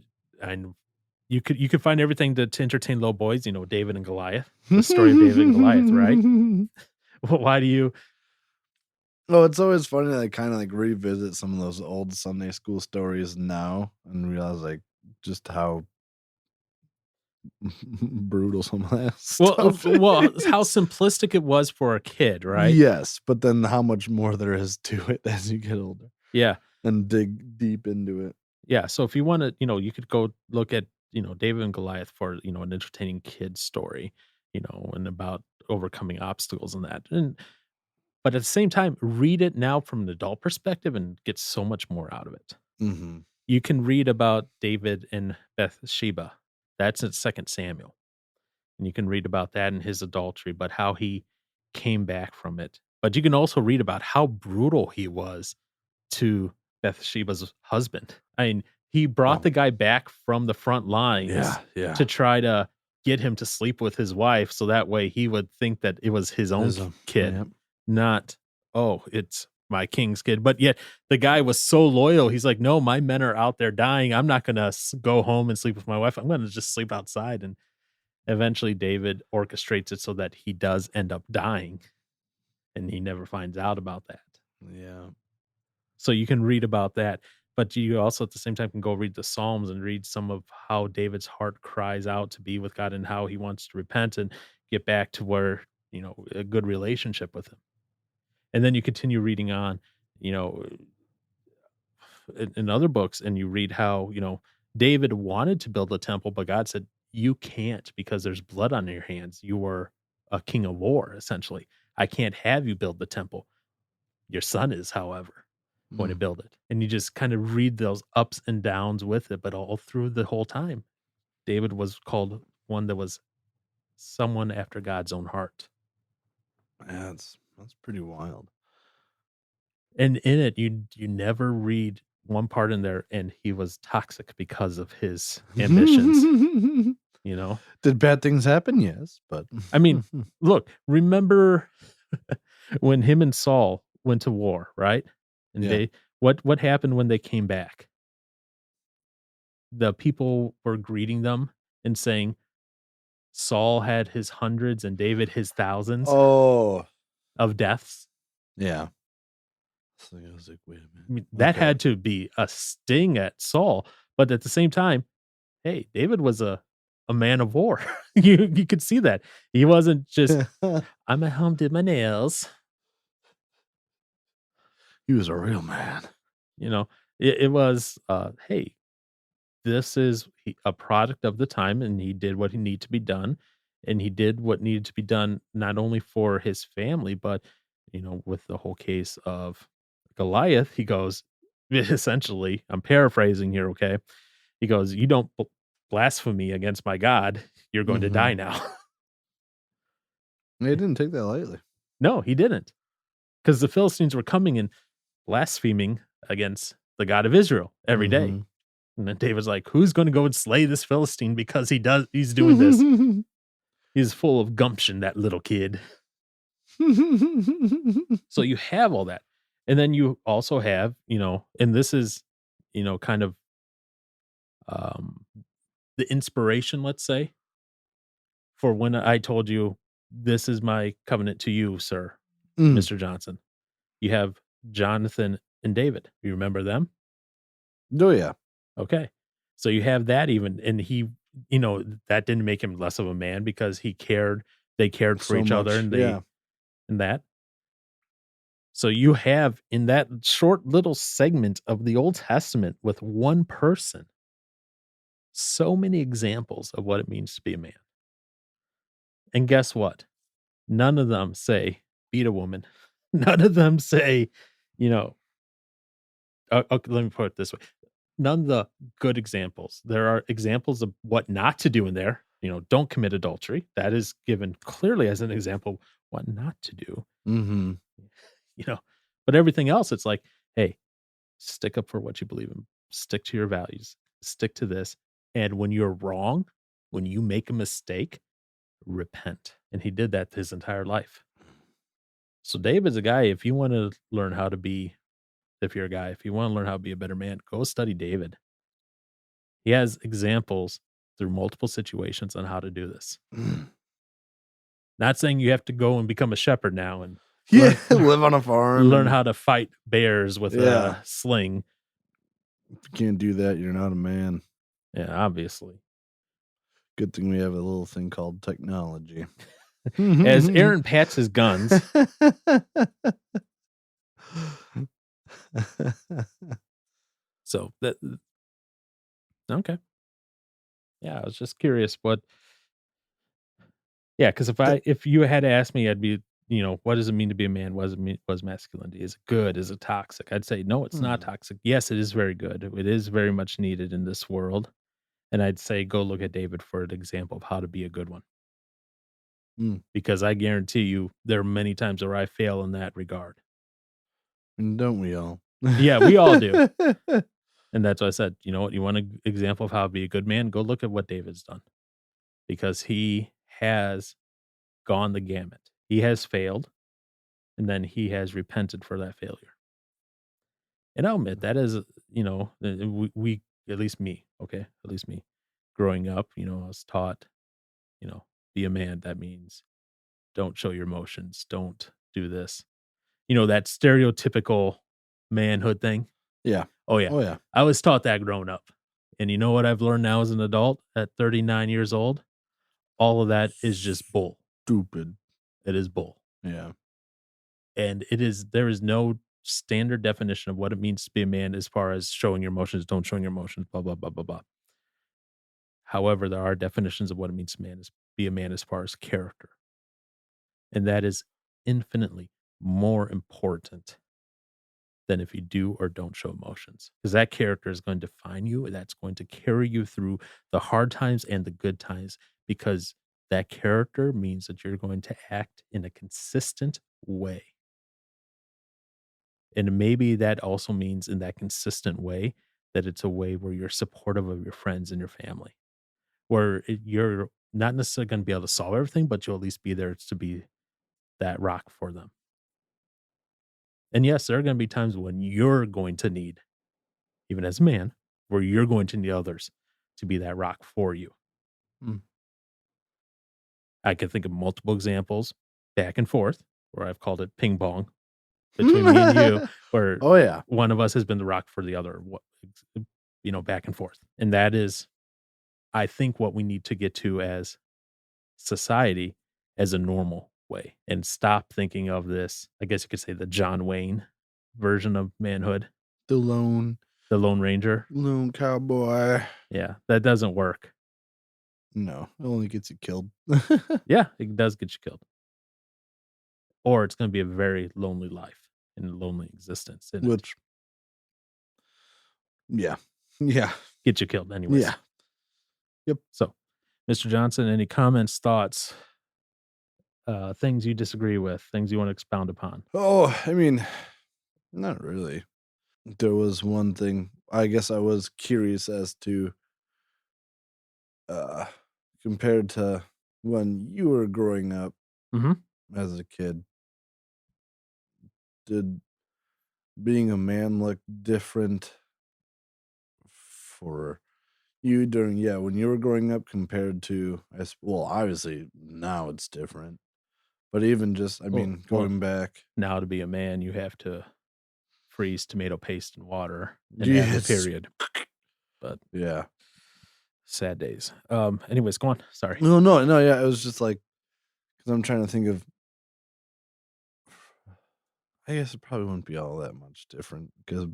you could find everything to entertain little boys, you know, David and Goliath. The story of David and Goliath, right? Well, why do you? Oh, it's always funny to kind of like revisit some of those old Sunday school stories now and realize like just how brutal some of that stuff Well, is. how simplistic it was for a kid, right? Yes, but then how much more there is to it as you get older Yeah. and dig deep into it. Yeah. So if you want to, you could go look at, David and Goliath for, an entertaining kid story, and about overcoming obstacles and that. But at the same time, read it now from an adult perspective and get so much more out of it. Mm-hmm. You can read about David and Bathsheba. That's in 2 Samuel. And you can read about that and his adultery, but how he came back from it. But you can also read about how brutal he was to Bathsheba's husband. I mean, he brought the guy back from the front lines to try to get him to sleep with his wife, so that way he would think that it was his own kid, not, oh, it's my king's kid. But yet the guy was so loyal. He's like, no, my men are out there dying. I'm not going to go home and sleep with my wife. I'm going to just sleep outside. And eventually David orchestrates it so that he does end up dying, and he never finds out about that. Yeah. So you can read about that, but you also at the same time can go read the Psalms and read some of how David's heart cries out to be with God and how he wants to repent and get back to where, a good relationship with him. And then you continue reading on, in other books, and you read how, David wanted to build a temple, but God said, you can't because there's blood on your hands. You were a king of war, essentially. I can't have you build the temple. Your son is, however, going to build it. And you just kind of read those ups and downs with it, but all through the whole time, David was called one that was someone after God's own heart. Yeah, that's pretty wild. And in it, you never read one part in there, and he was toxic because of his ambitions. You know, Did bad things happen? Yes, but I mean, look, remember when him and Saul went to war, right? And Yeah. what happened when they came back? The people were greeting them and saying Saul had his hundreds and David his thousands oh, of deaths. yeah. So I was like, wait a minute. I mean, that had to be a sting at Saul, but at the same time, hey, David was a man of war. You could see that. He wasn't just I'm at home did my nails. He was a real man. You know, it was hey, this is a product of the time, and he did what he needed to be done, and he did what needed to be done not only for his family, but with the whole case of Goliath, he goes essentially, I'm paraphrasing here, okay? He goes, "You don't blasphemy against my God, you're going to die now." He didn't take that lightly. No, he didn't, because the Philistines were coming and blaspheming against the God of Israel every day. And then David's like, who's going to go and slay this Philistine because he's doing this? He's full of gumption, that little kid. So you have all that. And then you also have, and this is, kind of the inspiration, let's say, for when I told you, this is my covenant to you, sir, Mr. Johnson. You have Jonathan and David. You remember them? Oh, yeah. Okay. So you have that even, and he, that didn't make him less of a man because they cared for So each other much, and that. So you have in that short little segment of the Old Testament with one person, so many examples of what it means to be a man. And guess what? None of them say beat a woman. None of them say, okay, let me put it this way. None of the good examples. There are examples of what not to do in there. Don't commit adultery. That is given clearly as an example what not to do. But everything else, it's like, hey, stick up for what you believe in. Stick to your values. Stick to this. And when you're wrong, when you make a mistake, repent. And he did that his entire life. So David's a guy, if you want to learn how to be, if you're a guy, if you want to learn how to be a better man, go study David. He has examples through multiple situations on how to do this. Not saying you have to go and become a shepherd now and live on a farm. Learn how to fight bears with a sling. If you can't do that, you're not a man. Yeah, obviously. Good thing we have a little thing called technology. As Aaron pats his guns. So that okay. Yeah, I was just curious what. Yeah, because if you had asked me, I'd be, what does it mean to be a man? What does it mean? What is masculinity? Is it good? Is it toxic? I'd say no, it's not toxic. Yes, it is very good. It is very much needed in this world. And I'd say go look at David for an example of how to be a good one. Because I guarantee you there are many times where I fail in that regard. And don't we all? Yeah, we all do. And that's why I said, you know what, you want an example of how to be a good man? Go look at what David's done. Because he has gone the gamut. He has failed, and then he has repented for that failure. And I'll admit that is, we at least me, okay, at least me, growing up, I was taught, be a man. That means don't show your emotions, don't do this. That stereotypical manhood thing. Yeah. Oh yeah. Oh yeah. I was taught that growing up. And you know what I've learned now as an adult at 39 years old? All of that is just bull. Stupid. It is bull. Yeah. And there is no standard definition of what it means to be a man as far as showing your emotions, don't showing your emotions, blah, blah, blah, blah, blah. However, there are definitions of what it means to be a man as far as character. And that is infinitely more important than if you do or don't show emotions. Because that character is going to define you. That's going to carry you through the hard times and the good times, because that character means that you're going to act in a consistent way. And maybe that also means in that consistent way that it's a way where you're supportive of your friends and your family, where you're not necessarily going to be able to solve everything, but you'll at least be there to be that rock for them. And yes, there are going to be times when you're going to need, even as a man, where you're going to need others to be that rock for you. Mm. I can think of multiple examples back and forth where I've called it ping pong between me and you, where Oh yeah. one of us has been the rock for the other, back and forth. And that is, I think, what we need to get to as society as a normal way and stop thinking of this, I guess you could say, the John Wayne version of manhood, The lone Ranger. cowboy. Yeah, that doesn't work. No, it only gets you killed. Yeah, it does get you killed. Or it's going to be a very lonely life and a lonely existence. Which, yeah. Yeah. Get you killed anyways. Yeah. Yep. So, Mr. Johnson, any comments, thoughts, things you disagree with, things you want to expound upon? Oh, I mean, not really. There was one thing I guess I was curious as to, compared to when you were growing up Mhm. as a kid, did being a man look different for you during, when you were growing up compared to, well, obviously now it's different, but even just, I mean, Well, going back, now to be a man, you have to freeze tomato paste in water and have the yes, period. But yeah. sad days. Anyways, go on. Sorry. No, yeah, it was just like, because I'm trying to think of, I guess it probably wouldn't be all that much different because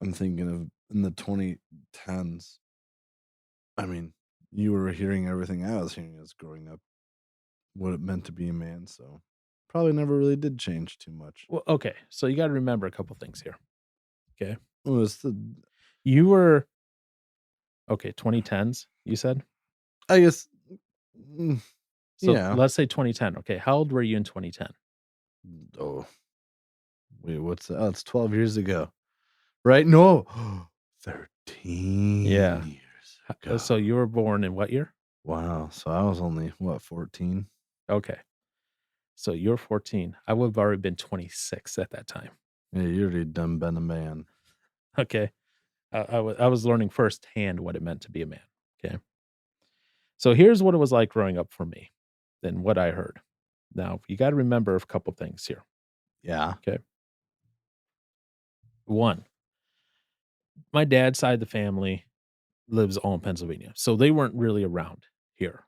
I'm thinking of in the 2010s. I mean, you were hearing everything I was hearing as growing up, what it meant to be a man. So probably never really did change too much. Well, okay. So you got to remember a couple things here. Okay. It was You were, 2010s, you said? I guess, So yeah. let's say 2010. Okay. How old were you in 2010? Oh, wait, what's that? Oh, it's 12 years ago, right? No, 13 Yeah. years ago. So you were born in what year? Wow. So I was only, 14? Okay. So you're 14. I would have already been 26 at that time. Yeah, you already done been a man. Okay. I was learning firsthand what it meant to be a man. Okay. So here's what it was like growing up for me and what I heard. Now, you got to remember a couple things here. Yeah. Okay. One, my dad's side of the family lives all in Pennsylvania. So they weren't really around here.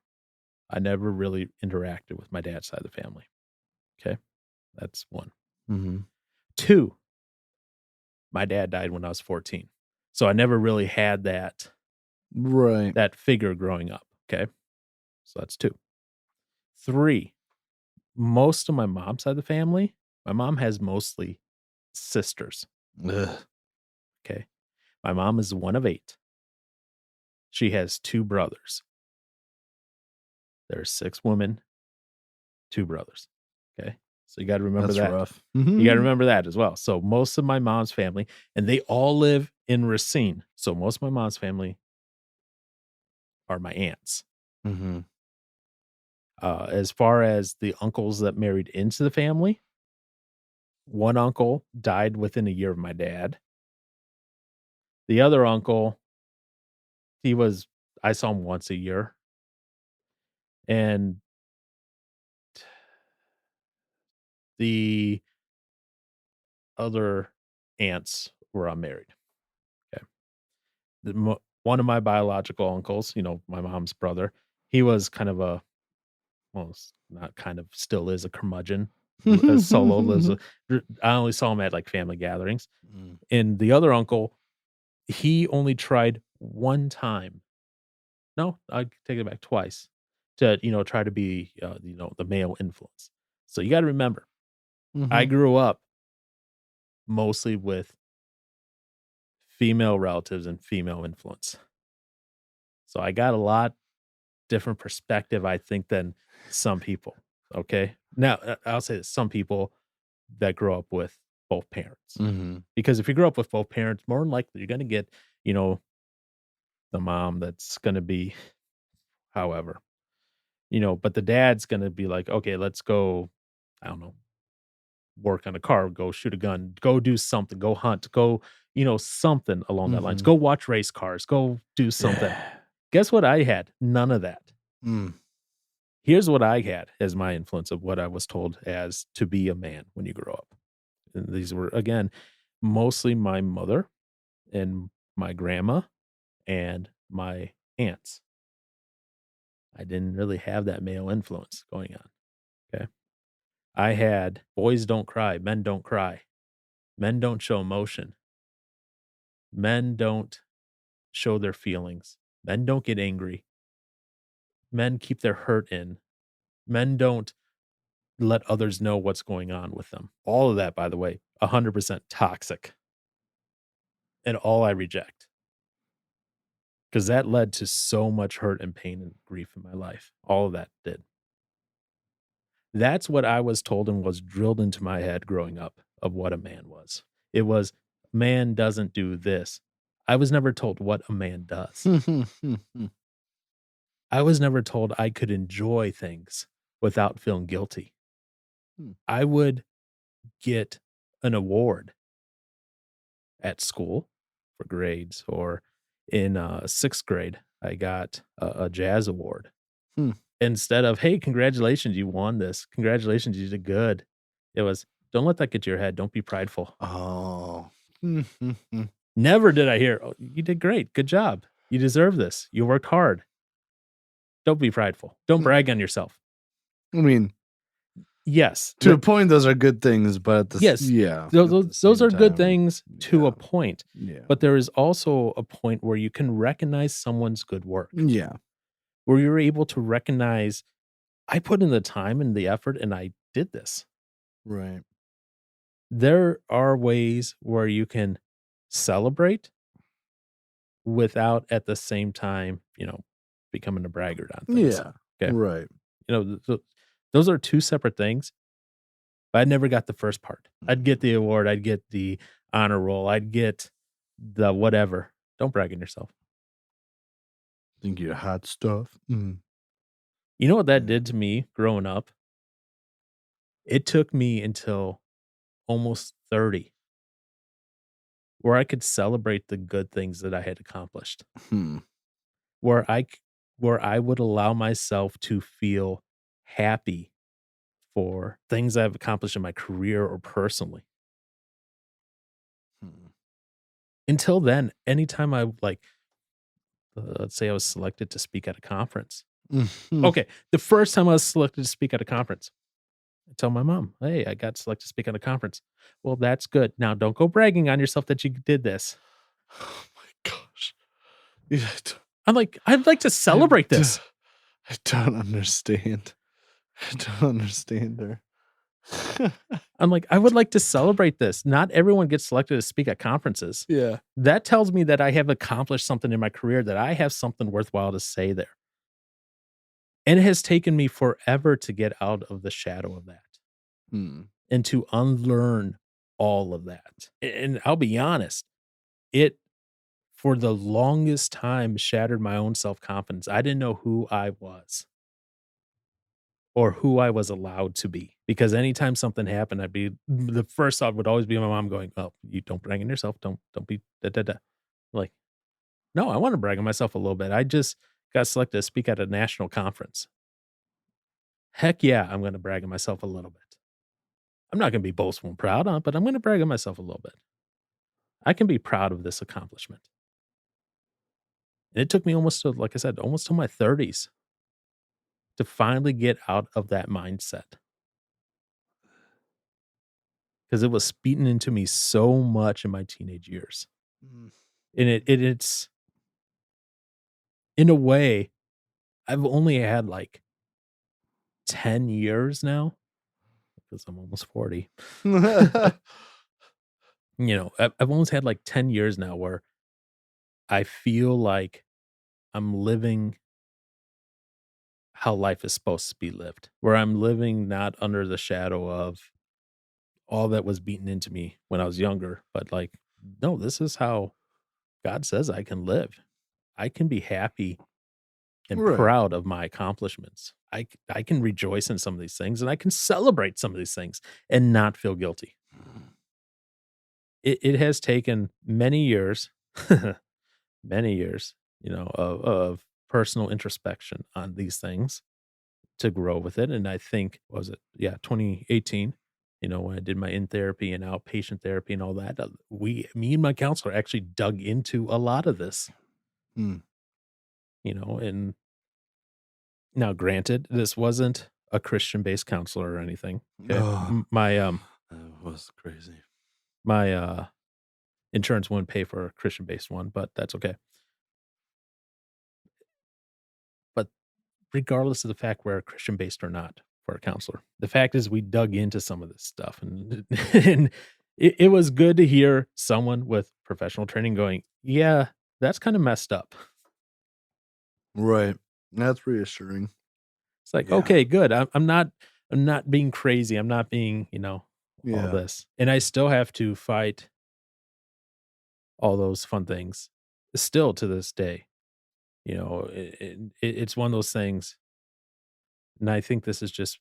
I never really interacted with my dad's side of the family. Okay. That's one. Mm-hmm. Two, my dad died when I was 14. So I never really had that figure growing up. Okay. So that's two. Three, most of my mom's side of the family, my mom has mostly sisters. Ugh. Okay. My mom is one of 8. She has 2 brothers. There's 6 women, 2 brothers. Okay. So you got to remember That's that. rough. You got to remember that as well. So most of my mom's family, and they all live in Racine. So most of my mom's family are my aunts. Mm-hmm. As far as the uncles that married into the family, one uncle died within a year of my dad. The other uncle, I saw him once a year. And the other aunts were unmarried. Okay. One of my biological uncles, my mom's brother, he was kind of not kind of, still is a curmudgeon. Solo lives. I only saw him at like family gatherings. Mm. And the other uncle, he only tried one time. No, I take it back, twice to, try to be, the male influence. So you got to remember, I Mhm. grew up mostly with female relatives and female influence. So I got a lot different perspective, I think, than some people. Okay. Now, I'll say that some people that grow up with both parents. Mm-hmm. Because if you grow up with both parents, more than likely you're going to get, the mom that's going to be however, but the dad's going to be like, okay, let's go, I don't know, work on a car, go shoot a gun, go do something, go hunt, go, something along that lines. Mm-hmm. Go watch race cars, go do something. Guess what I had? None of that. Mm. Here's what I had as my influence of what I was told as to be a man when you grow up. And these were, again, mostly my mother and my grandma and my aunts. I didn't really have that male influence going on. Okay. I had boys don't cry, men don't cry, men don't show emotion, men don't show their feelings, men don't get angry, men keep their hurt in, men don't let others know what's going on with them. All of that, by the way, 100% toxic. And all I reject. Because that led to so much hurt and pain and grief in my life. All of that did. That's what I was told and was drilled into my head growing up of what a man was. It was, man doesn't do this. I was never told what a man does. I was never told I could enjoy things without feeling guilty. I would get an award at school for grades, or in sixth grade, I got a jazz award. Instead of, hey, congratulations, you won this. Congratulations, you did good. It was, don't let that get to your head. Don't be prideful. Oh. Never did I hear, oh, you did great. Good job. You deserve this. You worked hard. Don't be prideful. Don't brag on yourself. I mean, yes. to a point, those are good things, but at the yes, yeah, those are good things to a point. Yeah. But there is also a point where you can recognize someone's good work. Yeah. Where you're able to recognize, I put in the time and the effort and I did this. Right. There are ways where you can celebrate without at the same time, becoming a braggart on things. Yeah. Okay. Right. Those are two separate things. But I never got the first part. I'd get the award. I'd get the honor roll. I'd get the whatever. Don't brag on yourself. Think you're hot stuff. You know what that did to me growing up? It took me until almost 30 where I could celebrate the good things that I had accomplished. Where I would allow myself to feel happy for things I've accomplished in my career or personally. Until then, anytime I let's say I was selected to speak at a conference. Okay, the first time I was selected to speak at a conference, I tell my mom, hey, I got selected to speak at a conference. Well, that's good. Now, don't go bragging on yourself that you did this. Oh my gosh. I'm like, I'd like to celebrate this. I don't understand. I don't understand her. I'm like, I would like to celebrate this. Not everyone gets selected to speak at conferences. Yeah. That tells me that I have accomplished something in my career, that I have something worthwhile to say there. And it has taken me forever to get out of the shadow of that and to unlearn all of that. And I'll be honest, it, for the longest time, shattered my own self-confidence. I didn't know who I was or who I was allowed to be. Because anytime something happened, the first thought would always be my mom going, oh, you don't brag on yourself. Don't be da. Like, no, I want to brag on myself a little bit. I just got selected to speak at a national conference. Heck yeah, I'm going to brag on myself a little bit. I'm not going to be boastful and proud on it, but I'm going to brag on myself a little bit. I can be proud of this accomplishment. And it took me almost to, like I said, almost to my 30s to finally get out of that mindset. Because it was beaten into me so much in my teenage years. And it's, in a way, I've only had like 10 years now, because I'm almost 40. I've almost had like 10 years now where I feel like I'm living how life is supposed to be lived, where I'm living not under the shadow of all that was beaten into me when I was younger. But like, no, this is how God says I can live. I can be happy and Right. proud of my accomplishments. I can rejoice in some of these things, and I can celebrate some of these things and not feel guilty. It has taken many years, many years, of personal introspection on these things to grow with it. And I think, what was it? Yeah, 2018, when I did my in therapy and outpatient therapy and all that, me and my counselor actually dug into a lot of this, Hmm. and now granted, this wasn't a Christian-based counselor or anything. Okay. Oh, My that was crazy. my insurance wouldn't pay for a Christian-based one, but that's okay. But regardless of the fact we're Christian-based or not for a counselor, the fact is we dug into some of this stuff, and and it was good to hear someone with professional training going, "Yeah, that's kind of messed up." Right. That's reassuring. It's like, Yeah. okay, good. I'm not being crazy. I'm not being, all Yeah. this, and I still have to fight all those fun things still to this day. It's one of those things, and I think this is just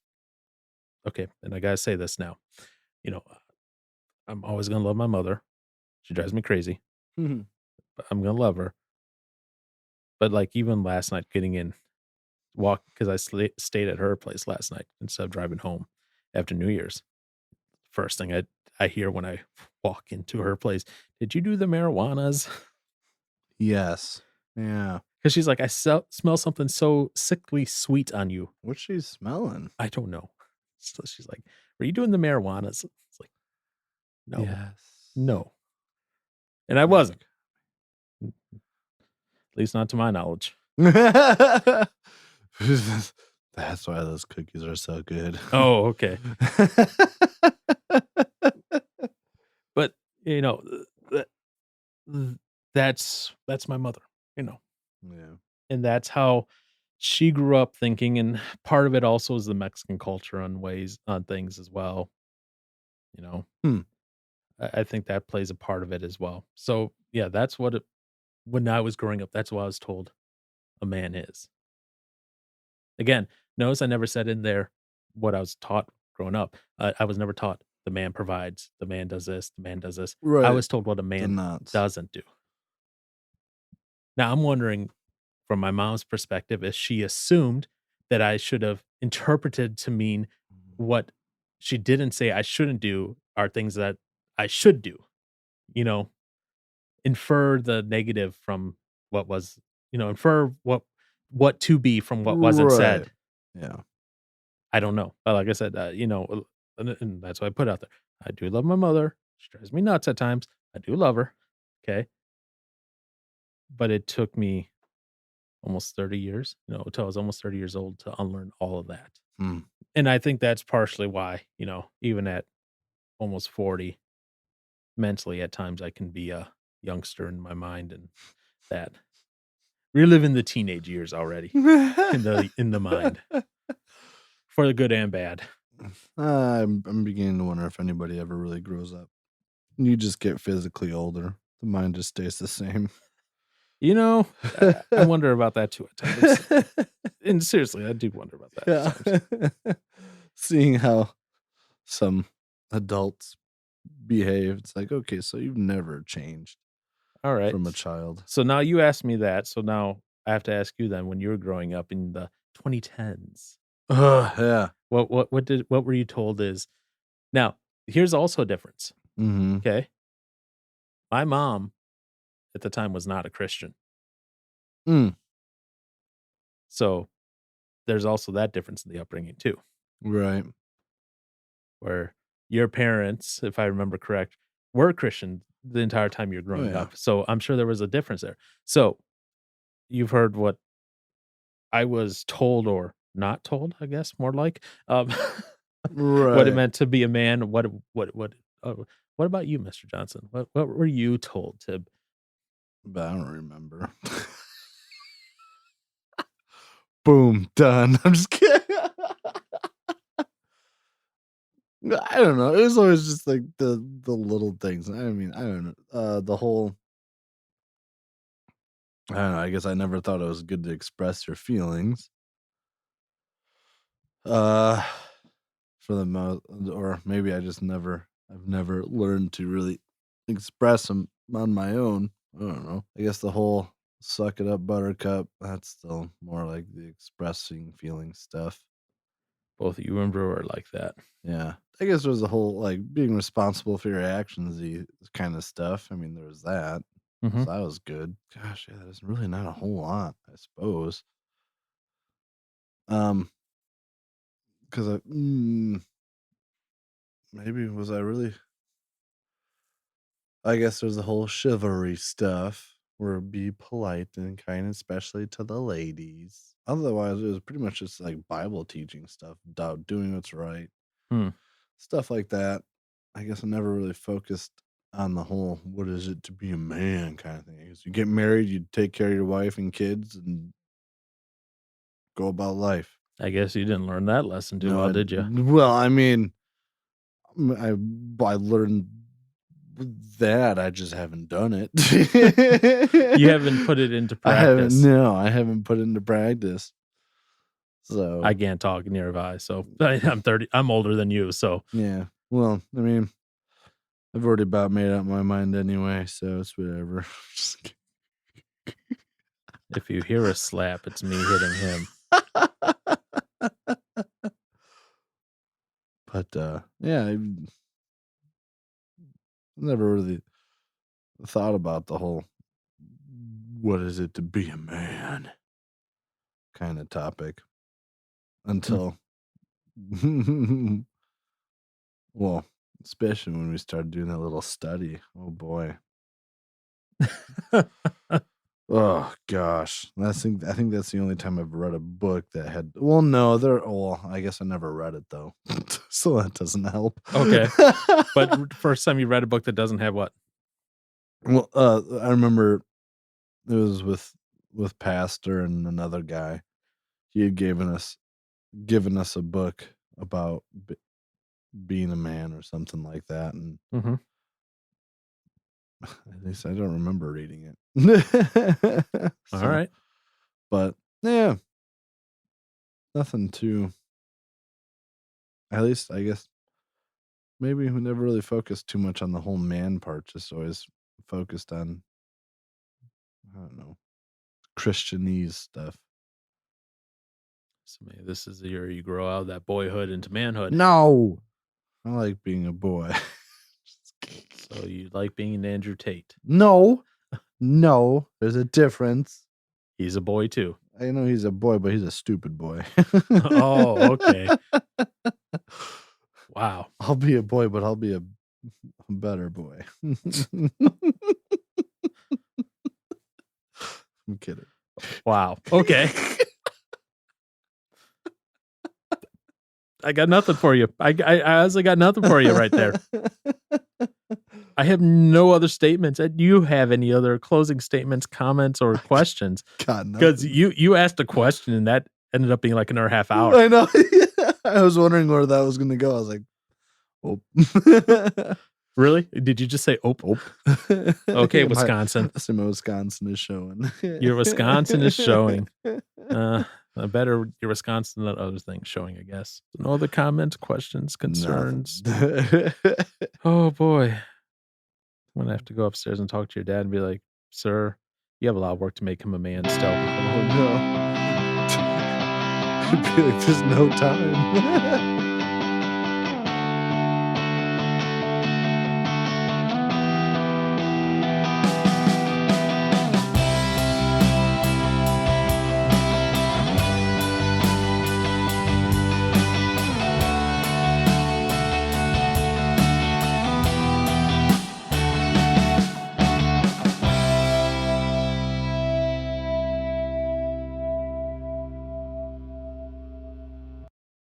okay. And I gotta say this now. You know, I'm always gonna love my mother. She drives me crazy, Mhm. but I'm gonna love her. But like even last night, getting in walk because I stayed at her place last night instead of driving home after New Year's. First thing I hear when I walk into her place, did you do the marijuanas? Yes. Yeah. Because she's like, I smell something so sickly sweet on you. What's she smelling? I don't know. So she's like, were you doing the marijuanas? It's like, no, Yes. no. And I wasn't, at least not to my knowledge. That's why those cookies are so good. Oh, okay. But that, that's my mother, Yeah. and that's how she grew up thinking. And part of it also is the Mexican culture on things as well. Hmm. I think that plays a part of it as well. So yeah, that's when I was growing up, that's what I was told a man is. Again, notice I never said in there what I was taught growing up. I was never taught the man provides, the man does this, the man does this. I Right. was told what a The man nuts. doesn't do. Now I'm wondering from my mom's perspective, if she assumed that I should have interpreted to mean what she didn't say I shouldn't do are things that I should do, you know, infer the negative from what was, infer what to be from what wasn't Right. said. Yeah. I don't know. But like I said, and that's what I put out there. I do love my mother. She drives me nuts at times. I do love her. Okay. But it took me almost 30 years, until I was almost 30 years old to unlearn all of that. Hmm. And I think that's partially why, even at almost 40, mentally at times I can be a youngster in my mind and that reliving the teenage years already in the mind for the good and bad. I'm beginning to wonder if anybody ever really grows up. You just get physically older. The mind just stays the same. I wonder about that too at times. And seriously, I do wonder about that at times. Seeing how some adults behave, it's like, okay, so you've never changed All right. from a child. So now you asked me that. So now I have to ask you then, when you were growing up in the 2010s, Yeah. what were you told is now here's also a difference. Mm-hmm. Okay. My mom at the time was not a Christian. Mm. So there's also that difference in the upbringing too, Right. where your parents, if I remember correct, were Christian the entire time you're growing yeah. up. So I'm sure there was a difference there. So you've heard what I was told or not told, I guess, more like, what it Right. meant to be a man. What about you, Mr. Johnson? What were you told to? But I don't remember. Boom, done. I'm just kidding. I don't know. It was always just like the little things. I mean, I don't know. The whole. I don't know. I guess I never thought it was good to express your feelings. Uh, for the most, or maybe I've never learned to really express them on my own. I don't know. I guess the whole suck it up, buttercup, that's still more like the expressing feeling stuff. Both you and Brewer are like that. Yeah. I guess there's a whole like being responsible for your actions kind of stuff. I mean, there was that. Mhm. So that was good. Gosh, yeah, there's really not a whole lot, I suppose. Because maybe was I really? I guess there's the whole chivalry stuff, where be polite and kind, especially to the ladies. Otherwise, it was pretty much just like Bible teaching stuff, about doing what's right, Hmm. stuff like that. I guess I never really focused on the whole "what is it to be a man" kind of thing. I guess you get married, you take care of your wife and kids, and go about life. I guess you didn't learn that lesson too No, well, did you? Well, I mean, I learned that I just haven't done it. You haven't put it into I haven't. practice. No, I haven't put it into practice. So I can't talk, neither have I. So I'm 30. I'm older than you. So yeah. Well, I mean, I've already about made up my mind anyway, so it's whatever. if you hear a slap, it's me hitting him. But yeah, I never really thought about the whole "what is it to be a man" kind of topic until well, especially when we started doing that little study. Oh boy. Oh gosh. I think that's the only time I've read a book that had I guess I never read it though. So that doesn't help. Okay. But first time you read a book that doesn't have what? Well, I remember it was with Pastor and another guy. He had given us a book about being a man or something like that, and Mm-hmm. at least I don't remember reading it. All So, right. but yeah, nothing too. At least I guess maybe we never really focused too much on the whole man part. Just always focused on I don't know Christianese stuff. So maybe this is the year you grow out of that boyhood into manhood. No, I like being a boy. So you like being Andrew Tate. No, there's a difference. He's a boy too. I know he's a boy, but he's a stupid boy. Oh, okay. Wow. I'll be a boy, but I'll be a better boy. I'm kidding. Wow. Okay. I got nothing for you. I honestly got nothing for you right there. I have no other statements. Do you have any other closing statements, comments, or questions? Because you asked a question and that ended up being like another half hour. I know. I was wondering where that was going to go. I was like, oh. Really? Did you just say "ope"? Okay, Wisconsin. My Wisconsin is showing. Your Wisconsin is showing. Better your Wisconsin than other things showing, I guess. No other comments, questions, concerns. Oh boy. I'm gonna have to go upstairs and talk to your dad and be like, "Sir, you have a lot of work to make him a man still." Oh no. It'd be like there's no time.